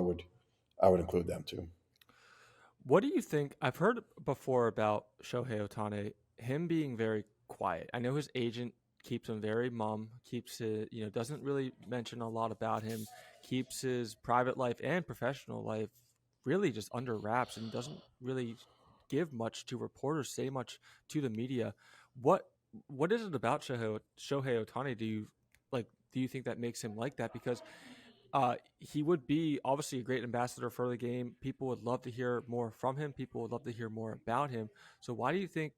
I would include them too. What do you think? I've heard before about Shohei Ohtani, him being very quiet. I know his agent keeps him very mum, keeps it, doesn't really mention a lot about him, keeps his private life and professional life really just under wraps and doesn't really give much to reporters, say much to the media. What what is it about Shohei Ohtani? Do you think that makes him like that? Because he would be obviously a great ambassador for the game. People would love to hear more from him. People would love to hear more about him. So why do you think,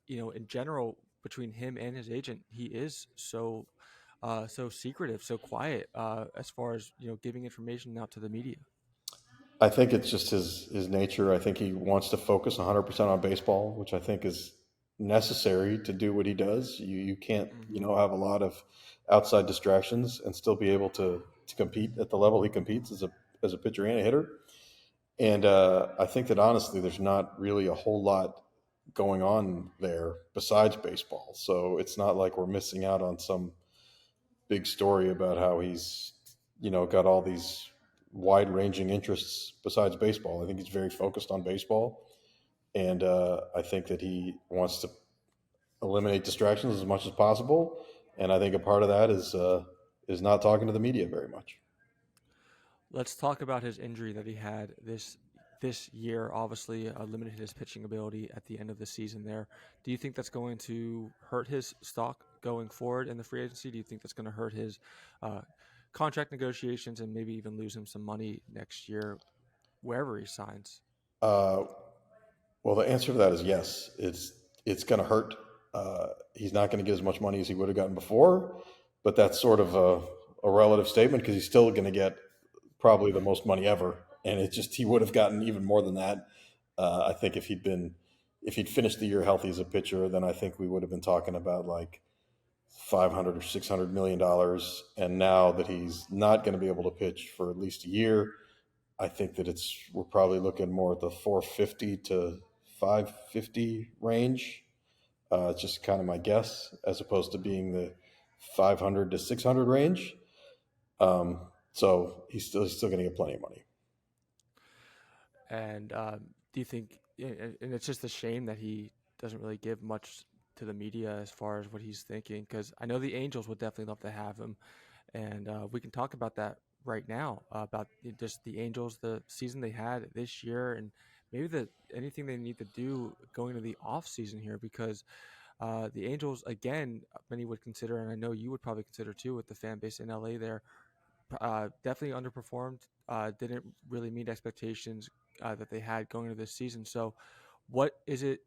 in general, between him and his agent, he is so secretive, so quiet, as far as giving information out to the media? I think it's just his nature. I think he wants to focus 100% on baseball, which I think is necessary to do what he does. You can't have a lot of outside distractions and still be able to compete at the level he competes as a pitcher and a hitter. And I think that honestly, there's not really a whole lot going on there besides baseball. So it's not like we're missing out on some big story about how he's got all these wide-ranging interests besides baseball. I think he's very focused on baseball, and I think that he wants to eliminate distractions as much as possible. And I think a part of that is not talking to the media very much. Let's talk about his injury that he had this year. Obviously, limited his pitching ability at the end of the season there. Do you think that's going to hurt his stock going forward in the free agency? Do you think that's going to hurt his contract negotiations and maybe even lose him some money next year wherever he signs? Well, the answer to that is yes. It's going to hurt. He's not going to get as much money as he would have gotten before, but that's sort of a relative statement because he's still going to get probably the most money ever. And he would have gotten even more than that. I think if he'd finished the year healthy as a pitcher, then I think we would have been talking about like $500 or $600 million. And now that he's not going to be able to pitch for at least a year, I think that we're probably looking more at the 450 to 550 range. It's just kind of my guess, as opposed to being the 500 to 600 range. So he's still going to get plenty of money. And do you think, and it's just a shame that he doesn't really give much to the media as far as what he's thinking, because I know the Angels would definitely love to have him. And we can talk about that right now, about just the Angels, the season they had this year, and maybe anything they need to do going to the off season here, because the Angels, again, many would consider, and I know you would probably consider too with the fan base in LA there, definitely underperformed, didn't really meet expectations that they had going into this season. So what is it,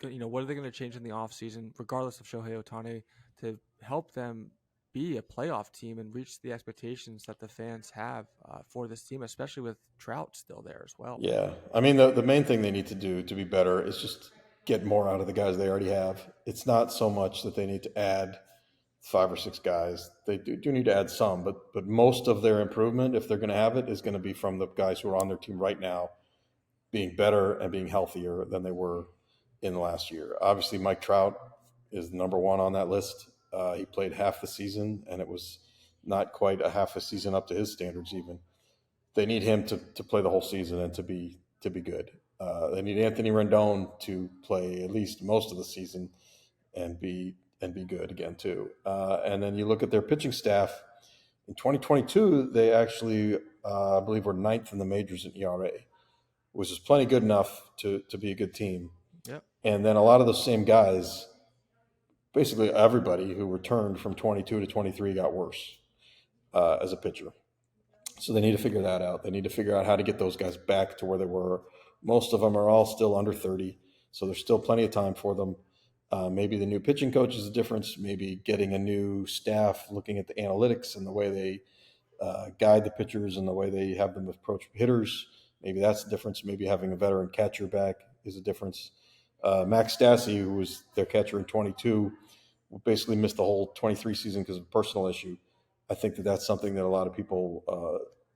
what are they going to change in the offseason, regardless of Shohei Ohtani, to help them be a playoff team and reach the expectations that the fans have for this team, especially with Trout still there as well? Yeah. I mean, the main thing they need to do to be better is just get more out of the guys they already have. It's not so much that they need to add 5 or 6 guys. They do need to add some, but most of their improvement, if they're going to have it, is going to be from the guys who are on their team right now being better and being healthier than they were in the last year. Obviously, Mike Trout is number one on that list. He played half the season, and it was not quite a half a season up to his standards even. They need him to play the whole season and to be good. They need Anthony Rendon to play at least most of the season and be good again too. And then you look at their pitching staff. In 2022, they actually, I believe, were 9th in the majors in ERA, which is plenty good enough to be a good team. Yep. And then a lot of those same guys, basically everybody who returned from 22 to 23 got worse as a pitcher. So they need to figure that out. They need to figure out how to get those guys back to where they were. Most of them are all still under 30, so there's still plenty of time for them. Maybe the new pitching coach is a difference. Maybe getting a new staff, looking at the analytics and the way they guide the pitchers and the way they have them approach hitters. Maybe that's the difference. Maybe having a veteran catcher back is a difference. Max Stassi, who was their catcher in 22, basically missed the whole 23 season because of a personal issue. I think that's something that a lot of people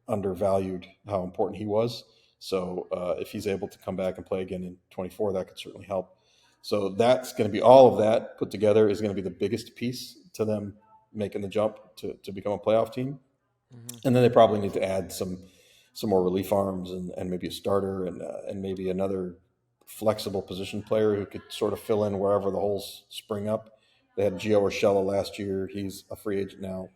undervalued how important he was. So if he's able to come back and play again in 24, that could certainly help. So that's going to be all of that put together is going to be the biggest piece to them making the jump to become a playoff team. Mm-hmm. And then they probably need to add some more relief arms and maybe a starter and maybe another flexible position player who could sort of fill in wherever the holes spring up. They had Gio Urshela last year. He's a free agent now.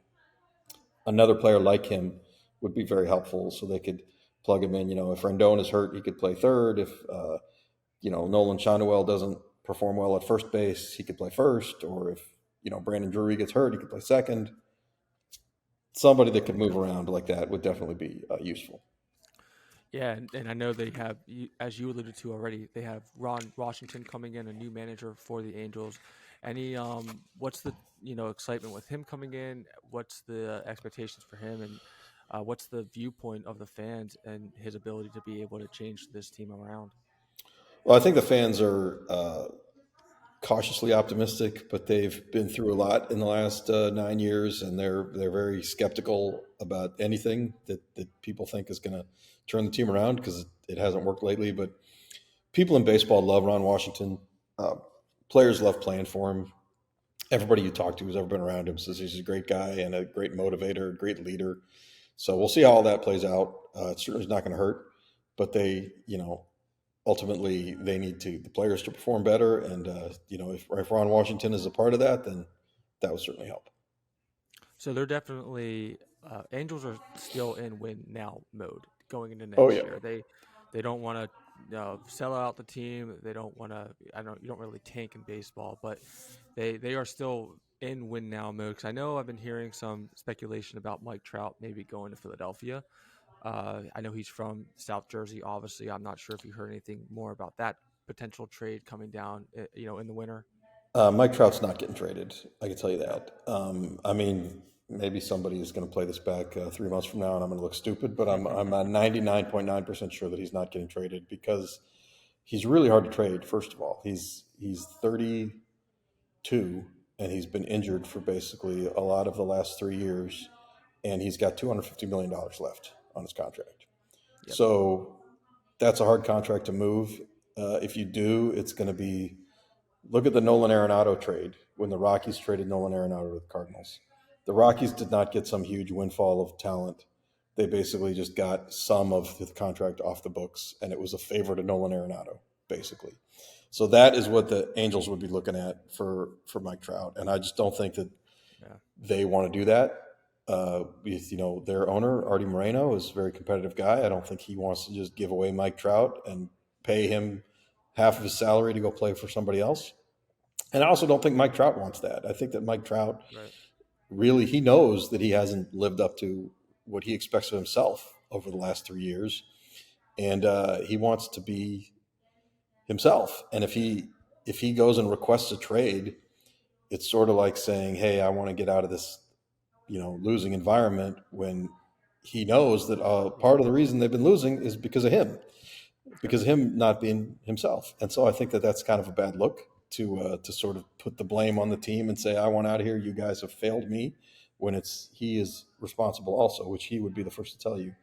Another player like him would be very helpful so they could plug him in. If Rendon is hurt, he could play third. If Nolan Shonowell doesn't perform well at first base, he could play first. Or if Brandon Drury gets hurt, he could play second. Somebody that could move around like that would definitely be useful. Yeah, and I know they have, as you alluded to already, they have Ron Washington coming in, a new manager for the Angels. What's the excitement with him coming in? What's the expectations for him, and what's the viewpoint of the fans and his ability to be able to change this team around? Well, I think the fans are cautiously optimistic, but they've been through a lot in the last 9 years, and they're very skeptical about anything that people think is going to turn the team around because it hasn't worked lately. But people in baseball love Ron Washington. Players love playing for him. Everybody you talk to who's ever been around him says he's a great guy and a great motivator, a great leader. So we'll see how all that plays out. It certainly is not going to hurt, but they, ultimately they need the players to perform better. And, if Ron Washington is a part of that, then that would certainly help. So they're definitely Angels are still in win now mode going into next year. They don't want to sell out the team. They don't want to. You don't really tank in baseball, but they are still in win now mode. Because I know I've been hearing some speculation about Mike Trout maybe going to Philadelphia. I know he's from South Jersey. Obviously, I'm not sure if you heard anything more about that potential trade coming down, in the winter. Mike Trout's not getting traded. I can tell you that. Maybe somebody is going to play this back 3 months from now, and I'm going to look stupid. But I'm 99.9% sure that he's not getting traded because he's really hard to trade. First of all, he's 32, and he's been injured for basically a lot of the last 3 years, and he's got $250 million left on his contract. Yep. So that's a hard contract to move. If you do, it's going to be. Look at the Nolan Arenado trade when the Rockies traded Nolan Arenado to the Cardinals. The Rockies did not get some huge windfall of talent. They basically just got some of the contract off the books, and it was a favor to Nolan Arenado, basically. So that is what the Angels would be looking at for Mike Trout, and I just don't think that they want to do that. Their owner, Artie Moreno, is a very competitive guy. I don't think he wants to just give away Mike Trout and pay him half of his salary to go play for somebody else. And I also don't think Mike Trout wants that. I think that Mike Trout really, he knows that he hasn't lived up to what he expects of himself over the last 3 years. And he wants to be himself. And if he goes and requests a trade, it's sort of like saying, hey, I want to get out of this, losing environment, when he knows that part of the reason they've been losing is because of him. Because of him not being himself. And so I think that that's kind of a bad look to sort of put the blame on the team and say, I want out of here. You guys have failed me, when he is responsible also, which he would be the first to tell you.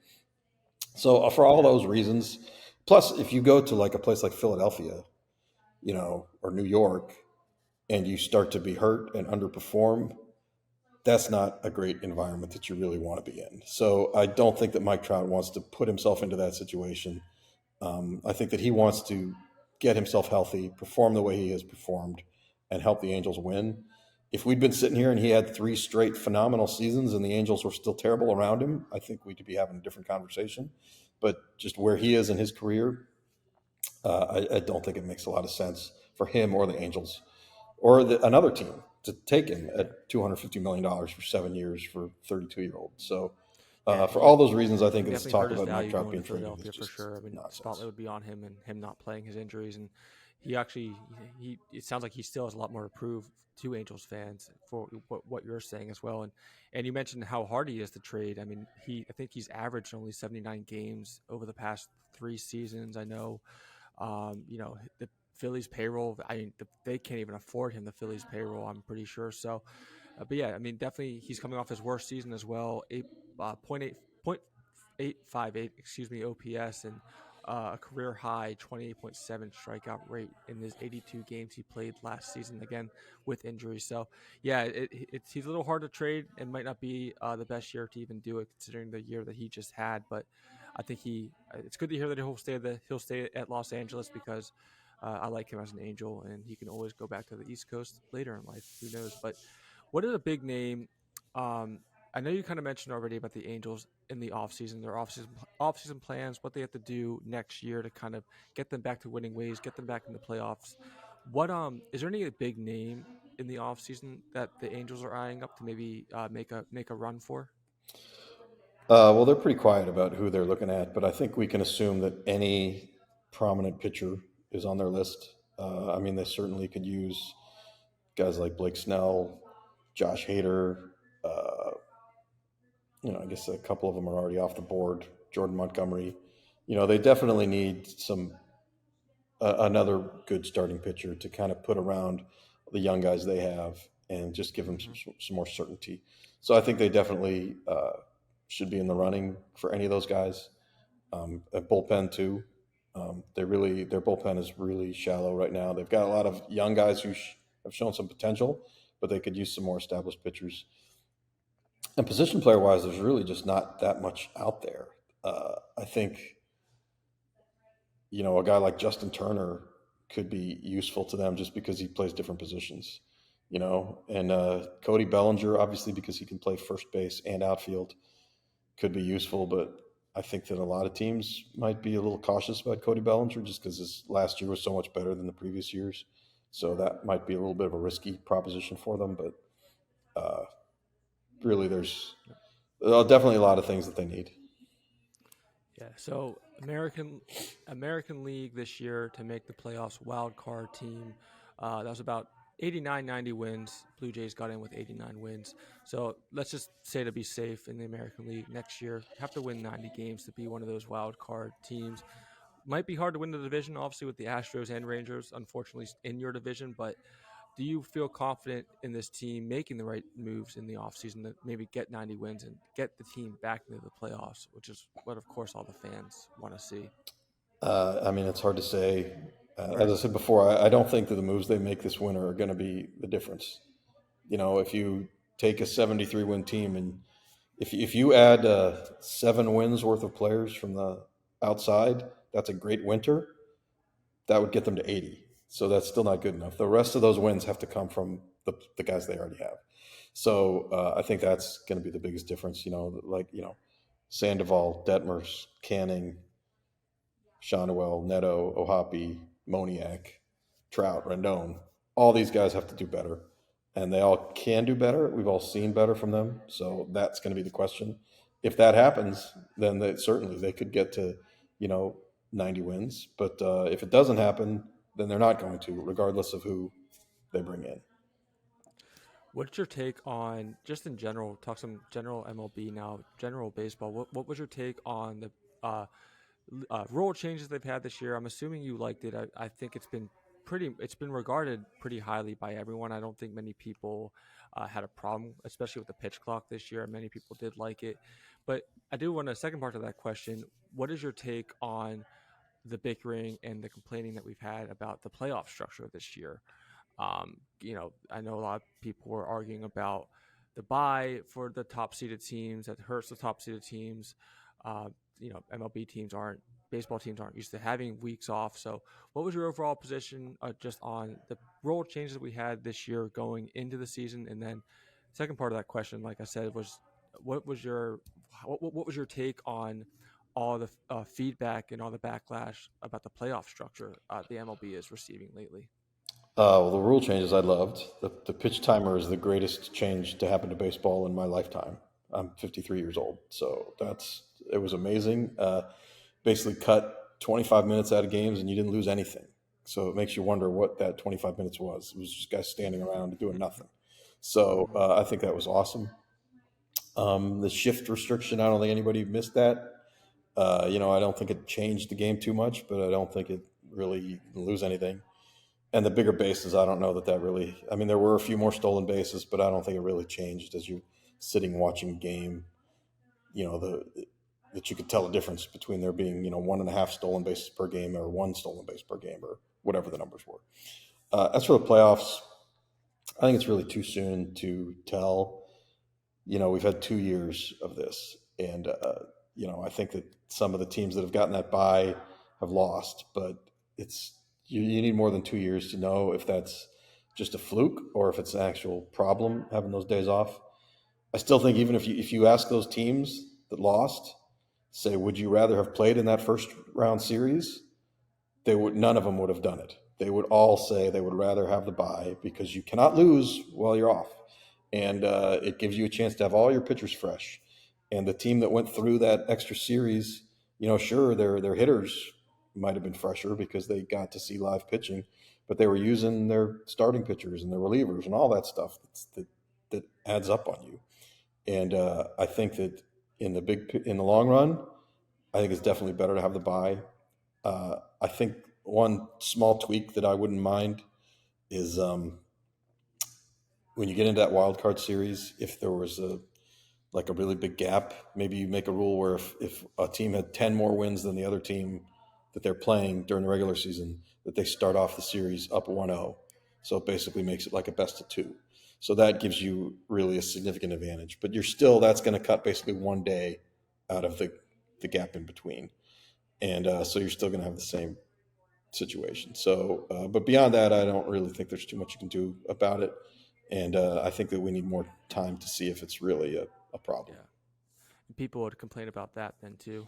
So for all those reasons, plus if you go to like a place like Philadelphia, or New York, and you start to be hurt and underperform, that's not a great environment that you really want to be in. So I don't think that Mike Trout wants to put himself into that situation. I think that he wants to get himself healthy, perform the way he has performed, and help the Angels win. If we'd been sitting here and he had 3 straight phenomenal seasons and the Angels were still terrible around him, I think we'd be having a different conversation. But just where he is in his career, I don't think it makes a lot of sense for him or the Angels or another team to take him at $250 million for 7 years for a 32-year-old. So for all those reasons, I think it's talk about Mike Trout being traded for sure. Spotlight would be on him and him not playing his injuries, and it sounds like he still has a lot more to prove to Angels fans for what you're saying as well. And you mentioned how hard he is to trade. I think he's averaged only 79 games over the past 3 seasons. I know, the Phillies payroll. They can't even afford him. The Phillies payroll, I'm pretty sure. So, but yeah, definitely he's coming off his worst season as well. 0.858 OPS, and a career high 28.7 strikeout rate in his 82 games he played last season, again with injuries. So yeah, he's a little hard to trade, and might not be the best year to even do it, considering the year that he just had. But I think it's good to hear that he'll stay at Los Angeles, because I like him as an Angel, and he can always go back to the East Coast later in life. Who knows? But what is a big name I know you kind of mentioned already about the Angels in the offseason, their offseason plans, what they have to do next year to kind of get them back to winning ways, get them back in the playoffs. What is there any big name in the offseason that the Angels are eyeing up to maybe make a run for? Well, they're pretty quiet about who they're looking at, but I think we can assume that any prominent pitcher is on their list. I mean, they certainly could use guys like Blake Snell, Josh Hader. I guess a couple of them are already off the board. Jordan Montgomery. They definitely need another good starting pitcher to kind of put around the young guys they have and just give them some more certainty. So I think they definitely should be in the running for any of those guys. A bullpen too. Their bullpen is really shallow right now. They've got a lot of young guys who have shown some potential, but they could use some more established pitchers. And position player wise, there's really just not that much out there. I think, a guy like Justin Turner could be useful to them just because he plays different positions, and Cody Bellinger, obviously, because he can play first base and outfield, could be useful. But I think that a lot of teams might be a little cautious about Cody Bellinger just because his last year was so much better than the previous years. So that might be a little bit of a risky proposition for them. But really, there's definitely a lot of things that they need. Yeah, so American League this year to make the playoffs, wild card team. That was about 89, 90 wins. Blue Jays got in with 89 wins. So let's just say to be safe in the American League next year, have to win 90 games to be one of those wild card teams. Might be hard to win the division, obviously, with the Astros and Rangers, unfortunately, in your division, but do you feel confident in this team making the right moves in the offseason to maybe get 90 wins and get the team back into the playoffs, which is what, of course, all the fans want to see? I mean, it's hard to say. Right. As I said before, I don't think that the moves they make this winter are going to be the difference. If you take a 73-win team and if you add 7 wins worth of players from the outside, that's a great winter. That would get them to 80. So that's still not good enough. The rest of those wins have to come from the guys they already have. So I think that's going to be the biggest difference. Sandoval, Detmers, Canning, Shonwell, Neto, Ohapi, Moniak, Trout, Rendon. All these guys have to do better. And they all can do better. We've all seen better from them. So that's going to be the question. If that happens, then they could get to, 90 wins. But if it doesn't happen, then they're not going to, regardless of who they bring in. What's your take on, just in general, talk some general MLB now, general baseball, what was your take on the rule changes they've had this year? I'm assuming you liked it. I think it's been regarded pretty highly by everyone. I don't think many people had a problem, especially with the pitch clock this year. Many people did like it. But I do want a second part of that question. What is your take on the bickering and the complaining that we've had about the playoff structure this year? I know a lot of people were arguing about the bye for the top seeded teams that hurts the top seeded teams. Baseball teams aren't used to having weeks off. So what was your overall position just on the rule changes we had this year going into the season? And then second part of that question, like I said, was what was your take on all the feedback and all the backlash about the playoff structure the MLB is receiving lately? Well, the rule changes I loved. The pitch timer is the greatest change to happen to baseball in my lifetime. I'm 53 years old, so it was amazing. Basically cut 25 minutes out of games and you didn't lose anything. So it makes you wonder what that 25 minutes was. It was just guys standing around doing nothing. So I think that was awesome. The shift restriction, I don't think anybody missed that. I don't think it changed the game too much, but I don't think it really lose anything. And the bigger bases, I don't know that really. I mean, there were a few more stolen bases, but I don't think it really changed as you sitting watching game. That you could tell the difference between there being 1.5 stolen bases per game or 1 stolen base per game or whatever the numbers were. As for the playoffs, I think it's really too soon to tell. We've had 2 years of this, and I think that some of the teams that have gotten that bye have lost, but you need more than 2 years to know if that's just a fluke or if it's an actual problem having those days off. I still think even if you ask those teams that lost, say, would you rather have played in that first round series? None of them would have done it. They would all say they would rather have the bye because you cannot lose while you're off. And it gives you a chance to have all your pitchers fresh. And the team that went through that extra series, sure, their hitters might have been fresher because they got to see live pitching, but they were using their starting pitchers and their relievers and all that stuff that adds up on you. And I think that in the long run, I think it's definitely better to have the bye. I think one small tweak that I wouldn't mind is when you get into that wild card series, if there was a really big gap, maybe you make a rule where if a team had 10 more wins than the other team that they're playing during the regular season, that they start off the series up 1-0. So it basically makes it like a best of two. So that gives you really a significant advantage. But that's going to cut basically 1 day out of the gap in between. And so you're still going to have the same situation. So, but beyond that, I don't really think there's too much you can do about it. And I think that we need more time to see if it's really a problem. Yeah. People would complain about that then too.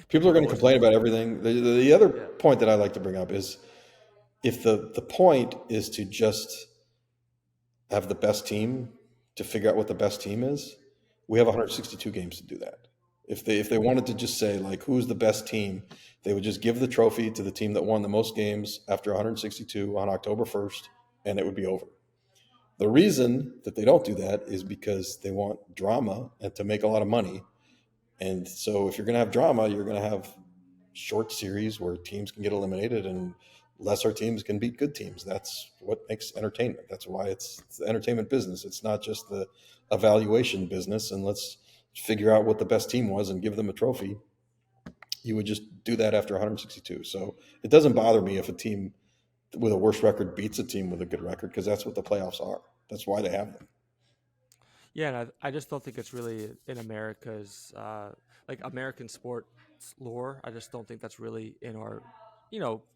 People are going to complain about everything. The other point that I like to bring up is if the point is to just have the best team to figure out what the best team is, we have 162 games to do that. If they wanted to just say like who's the best team, they would just give the trophy to the team that won the most games after 162 on October 1st, and it would be over. The reason that they don't do that is because they want drama and to make a lot of money. And so if you're going to have drama, you're going to have short series where teams can get eliminated and lesser teams can beat good teams. That's what makes entertainment. That's why it's the entertainment business. It's not just the evaluation business. And let's figure out what the best team was and give them a trophy. You would just do that after 162. So it doesn't bother me if a team with a worse record beats a team with a good record, because that's what the playoffs are. That's why they have them. Yeah, and I just don't think it's really in America's American sports lore. I just don't think that's really in our,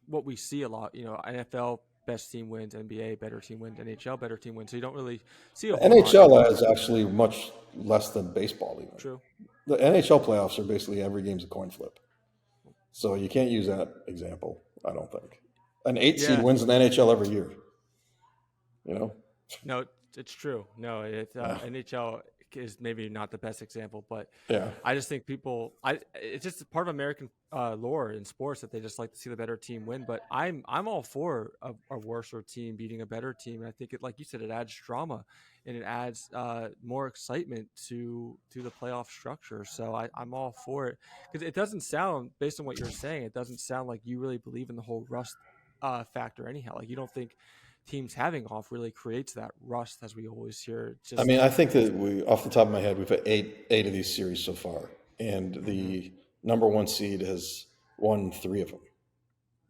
what we see a lot. NFL best team wins, NBA better team wins, NHL better team wins. So you don't really see a whole NHL lot. is actually much less than baseball even. True. The NHL playoffs are basically every game's a coin flip. So you can't use that example, I don't think. An 8 seed wins in the NHL every year. No, it's true. No, NHL is maybe not the best example, but yeah, I just think it's just part of American lore in sports that they just like to see the better team win. But I'm all for a worser team beating a better team, and I think like you said, it adds drama and it adds more excitement to the playoff structure. So I'm all for it, because it doesn't sound, based on what you're saying, it doesn't sound like you really believe in the whole rust factor anyhow. Like you don't think teams having off really creates that rust, as we always hear. I think that off the top of my head, we've had eight of these series so far, and the number one seed has won 3 of them,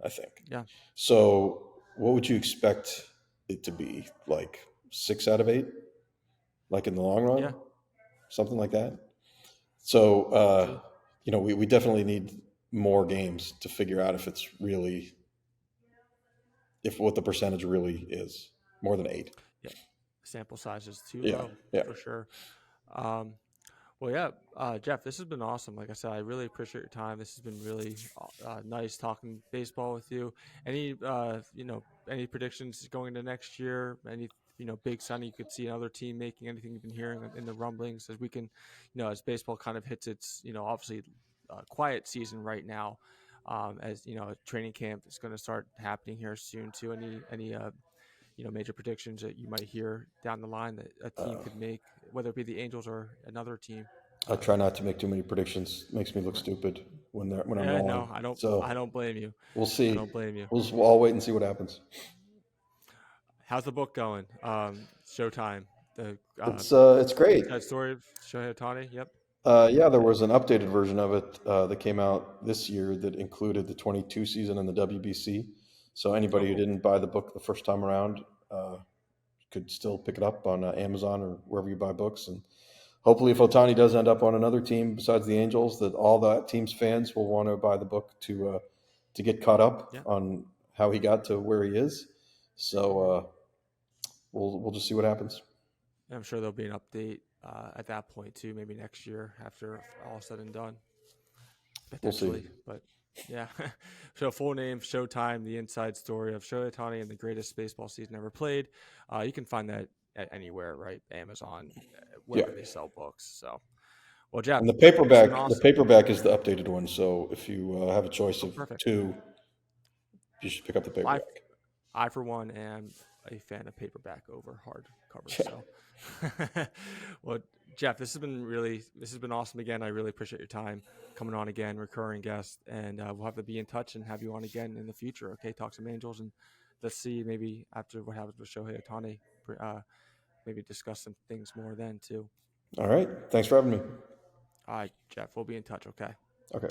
I think. Yeah. So what would you expect it to be? Like 6 out of 8? Like in the long run? Yeah. Something like that? So, we definitely need more games to figure out if what the percentage really is, more than 8. Yeah, sample size is too low, for sure. Jeff, this has been awesome. Like I said, I really appreciate your time. This has been really nice talking baseball with you. Any predictions going into next year? Any big sign you could see another team making? Anything you've been hearing in the rumblings, as we can, as baseball kind of hits its obviously quiet season right now. As training camp is going to start happening here soon too. Any major predictions that you might hear down the line that a team could make, whether it be the Angels or another team? I try not to make too many predictions. It makes me look stupid when I'm wrong. No, I don't. So I don't blame you. We'll see. I don't blame you. We'll all wait and see what happens. How's the book going? Showtime. It's great. That story of Shohei Ohtani. Yep. There was an updated version of it that came out this year that included the 22 season and the WBC. So anybody who didn't buy the book the first time around could still pick it up on Amazon or wherever you buy books. And hopefully if Ohtani does end up on another team besides the Angels, that all that team's fans will want to buy the book to get caught up on how he got to where he is. So we'll just see what happens. I'm sure there'll be an update at that point too, maybe next year after all said and done. Potentially, We'll see. but yeah. So full name, Showtime, the inside story of Shohei Ohtani and the greatest baseball season ever played. You can find that at anywhere, right? Amazon, wherever they sell books. So, well, Jeff, And the it's been paperback, awesome. is the updated one. So if you have a choice of Perfect. two, you should pick up the paperback. I for one, am a fan of paperback over hardcover. So, well, Jeff, this has been awesome again. I really appreciate your time coming on again, recurring guest, and we'll have to be in touch and have you on again in the future. Okay, talk some Angels, and let's see maybe after what happens with Shohei Ohtani, maybe discuss some things more then too. All right. Thanks for having me. All right, Jeff, we'll be in touch. Okay. Okay.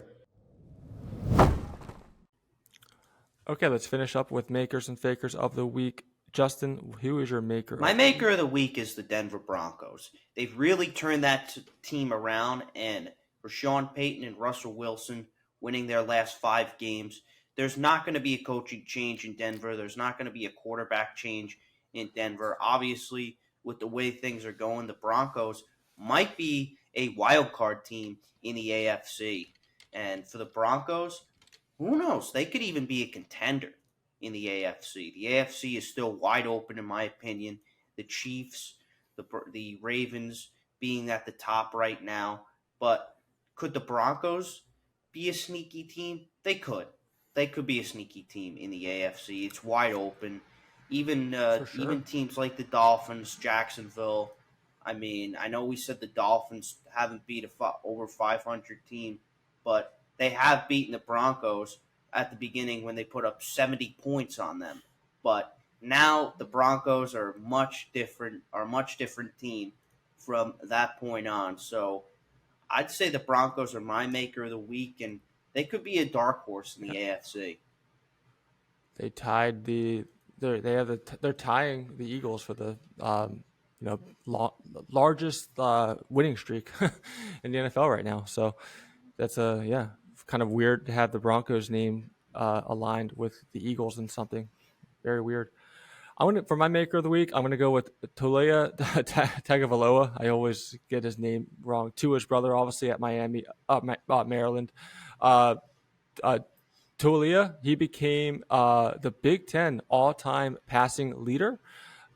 Okay, let's finish up with makers and fakers of the week. Justin, who is your maker? My maker of the week is the Denver Broncos. They've really turned that team around, and for Sean Payton and Russell Wilson winning their last 5 games, there's not going to be a coaching change in Denver. There's not going to be a quarterback change in Denver. Obviously, with the way things are going, the Broncos might be a wild card team in the AFC. And for the Broncos, who knows? They could even be a contender in the AFC. The AFC is still wide open, in my opinion. The Chiefs, the Ravens being at the top right now. But could the Broncos be a sneaky team? They could. They could be a sneaky team in the AFC. It's wide open. Even even teams like the Dolphins, Jacksonville. I mean, I know we said the Dolphins haven't beat a over 500 team, but they have beaten the Broncos at the beginning when they put up 70 points on them. But now the Broncos are a much different team from that point on. So I'd say the Broncos are my maker of the week, and they could be a dark horse in the AFC. They tied they're tying the Eagles for the largest winning streak in the NFL right now. So that's kind of weird to have the Broncos name aligned with the Eagles and something very weird. For my maker of the week, I'm gonna go with Tolea Tagovailoa. I always get his name wrong. Tua's brother, obviously at Maryland. Tolea, he became the Big Ten all-time passing leader.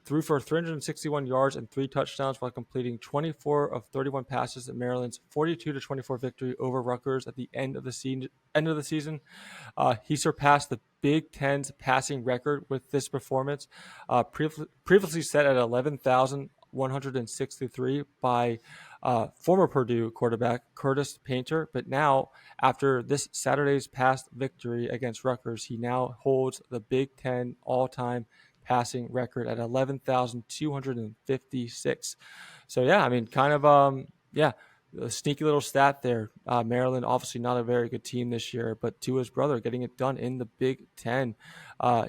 Threw for 361 yards and 3 touchdowns while completing 24 of 31 passes at Maryland's 42-24 victory over Rutgers at the end of the season. He surpassed the Big Ten's passing record with this performance, previously set at 11,163 by former Purdue quarterback Curtis Painter. But now, after this Saturday's past victory against Rutgers, he now holds the Big Ten all-time passing record at 11,256. So yeah, I mean, kind of a sneaky little stat there. Maryland, obviously not a very good team this year, but Tua's brother getting it done in the Big Ten.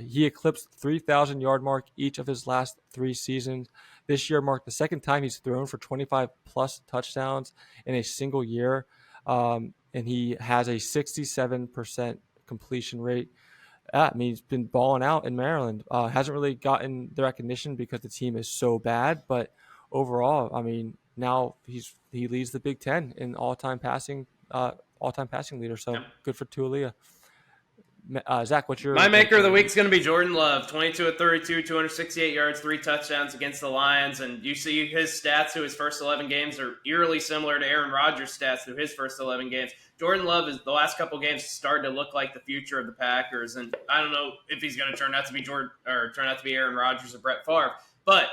He eclipsed 3,000 yard mark each of his last 3 seasons. This year marked the second time he's thrown for 25 plus touchdowns in a single year, and he has a 67% completion rate. I mean, he's been balling out in Maryland. Hasn't really gotten the recognition because the team is so bad, but overall, I mean, now he leads the Big Ten in all-time passing leader. So good for Tualia. Zach, what's your... My maker of the week is going to be Jordan Love. 22 of 32, 268 yards, 3 touchdowns against the Lions. And you see his stats through his first 11 games are eerily similar to Aaron Rodgers' stats through his first 11 games. Jordan Love is the last couple games started to look like the future of the Packers. And I don't know if he's going to turn out to be Aaron Rodgers or Brett Favre. But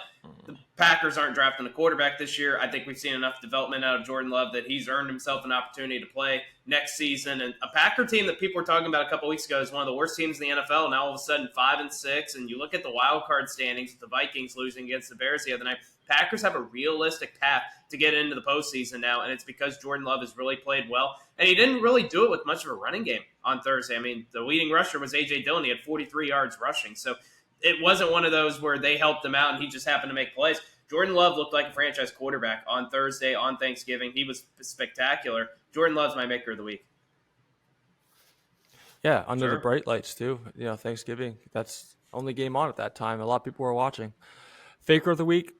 the Packers aren't drafting a quarterback this year. I think we've seen enough development out of Jordan Love that he's earned himself an opportunity to play next season. And a Packer team that people were talking about a couple weeks ago is one of the worst teams in the NFL. Now all of a sudden 5-6, and you look at the wild card standings with the Vikings losing against the Bears the other night. Packers have a realistic path to get into the postseason now, and it's because Jordan Love has really played well. And he didn't really do it with much of a running game on Thursday. I mean, the leading rusher was A.J. Dillon. He had 43 yards rushing. So it wasn't one of those where they helped him out and he just happened to make plays. Jordan Love looked like a franchise quarterback on Thursday, on Thanksgiving. He was spectacular. Jordan Love's my maker of the week. Yeah, under the bright lights too. You know, Thanksgiving, that's only game on at that time. A lot of people were watching. Faker of the week,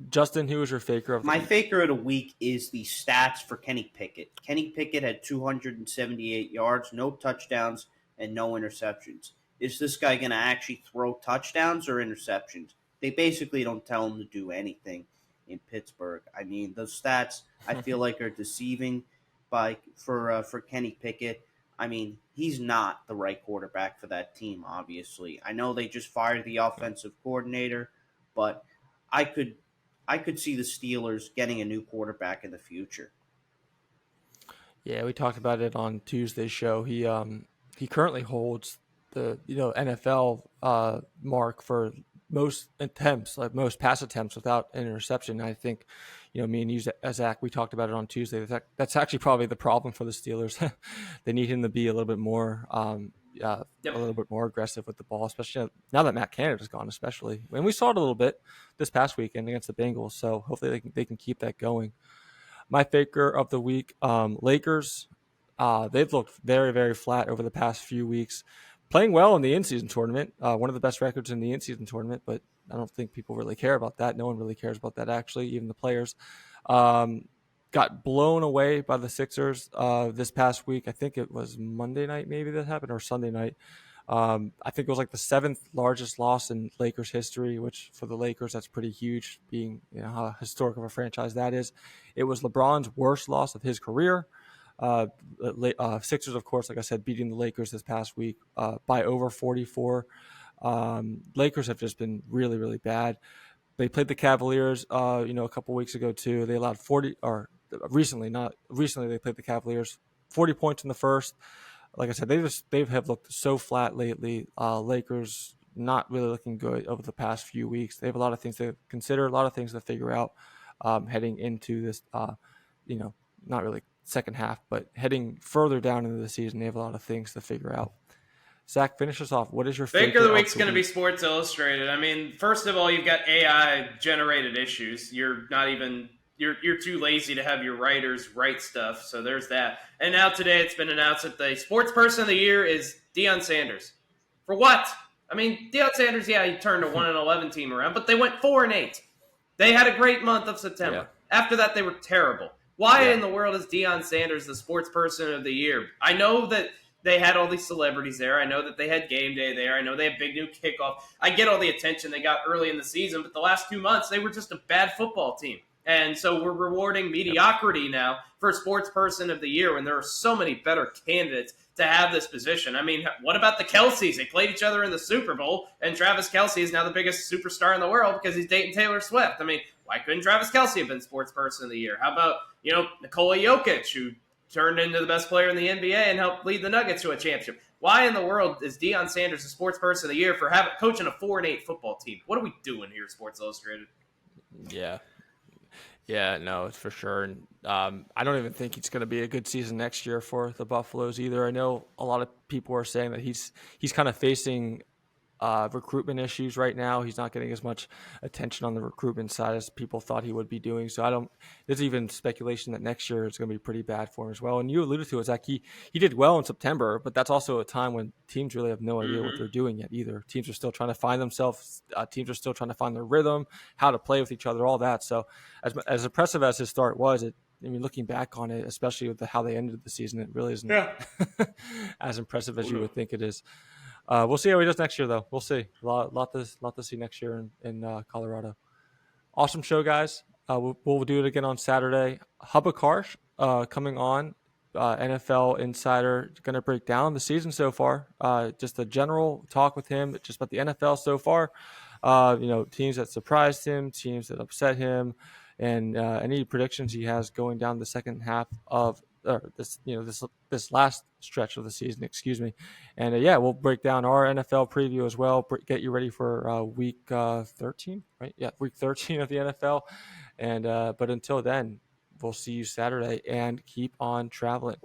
Justin, who was your faker of the My week? faker of the week is the stats for Kenny Pickett. Kenny Pickett had 278 yards, no touchdowns, and no interceptions. Is this guy going to actually throw touchdowns or interceptions? They basically don't tell him to do anything in Pittsburgh. I mean, those stats I feel like are deceiving for Kenny Pickett. I mean, he's not the right quarterback for that team. Obviously, I know they just fired the offensive coordinator, but I could I could see the Steelers getting a new quarterback in the future. Yeah, we talked about it on Tuesday's show. He currently holds the NFL mark for most attempts, like most pass attempts without an interception. I think, me and you, Zach, we talked about it on Tuesday. That's actually probably the problem for the Steelers. They need him to be a little bit more, a little bit more aggressive with the ball, especially now that Matt Canada's gone. Especially, and we saw it a little bit this past weekend against the Bengals. So hopefully they can keep that going. My faker of the week, Lakers. They've looked very, very flat over the past few weeks. Playing well in the in-season tournament, one of the best records in the in-season tournament, but I don't think people really care about that. No one really cares about that, actually, even the players. Got blown away by the Sixers this past week. I think it was Monday night maybe that happened, or Sunday night. I think it was like the 7th largest loss in Lakers history, which for the Lakers, that's pretty huge, being how historic of a franchise that is. It was LeBron's worst loss of his career. Sixers, of course, like I said, beating the Lakers this past week by over 44. Lakers have just been really, really bad. They played the Cavaliers, a couple weeks ago too. They allowed 40, or recently, they played the Cavaliers 40 points in the first. Like I said, they have looked so flat lately. Lakers not really looking good over the past few weeks. They have a lot of things to consider, a lot of things to figure out heading into this, not really second half, but heading further down into the season. They have a lot of things to figure out. Zach, finish us off. What is your faker of the week's going to be Sports Illustrated. I mean, first of all, you've got AI generated issues. You're not even you're too lazy to have your writers write stuff, so there's that. And now today it's been announced that the sports person of the year is Deion Sanders. For what? I mean, Deion Sanders, yeah, he turned a 1-11 team around, but they went 4-8. They had a great month of September. Yeah. After that, they were terrible. Why in the world is Deion Sanders the sports person of the year? I know that they had all these celebrities there. I know that they had game day there. I know they have big new kickoff. I get all the attention they got early in the season, but the last 2 months, they were just a bad football team. And so we're rewarding mediocrity now for sports person of the year when there are so many better candidates to have this position. I mean, what about the Kelceys? They played each other in the Super Bowl, and Travis Kelce is now the biggest superstar in the world because he's dating Taylor Swift. I mean, why couldn't Travis Kelce have been sports person of the year? How about, Nikola Jokic, who turned into the best player in the NBA and helped lead the Nuggets to a championship? Why in the world is Deion Sanders the sports person of the year for coaching a 4-8 football team? What are we doing here, Sports Illustrated? Yeah, no, it's for sure. And I don't even think it's going to be a good season next year for the Buffaloes either. I know a lot of people are saying that he's kind of facing recruitment issues right now. He's not getting as much attention on the recruitment side as people thought he would be doing. So there's even speculation that next year is going to be pretty bad for him as well. And you alluded to it, Zach, he did well in September, but that's also a time when teams really have no idea what they're doing yet either. Teams are still trying to find themselves. Teams are still trying to find their rhythm, how to play with each other, all that. So as impressive as his start was, looking back on it, especially with how they ended the season, it really isn't as impressive as you would think it is. We'll see how he does next year, though. We'll see. A lot to see next year in Colorado. Awesome show, guys. We'll do it again on Saturday. Hubba Karsh coming on, NFL Insider, going to break down the season so far. Just a general talk with him, just about the NFL so far. Teams that surprised him, teams that upset him, and any predictions he has going down the second half of this last stretch of the season, excuse me. And we'll break down our NFL preview as well, get you ready for week 13, right? Yeah, week 13 of the NFL. And but until then, we'll see you Saturday, and keep on traveling.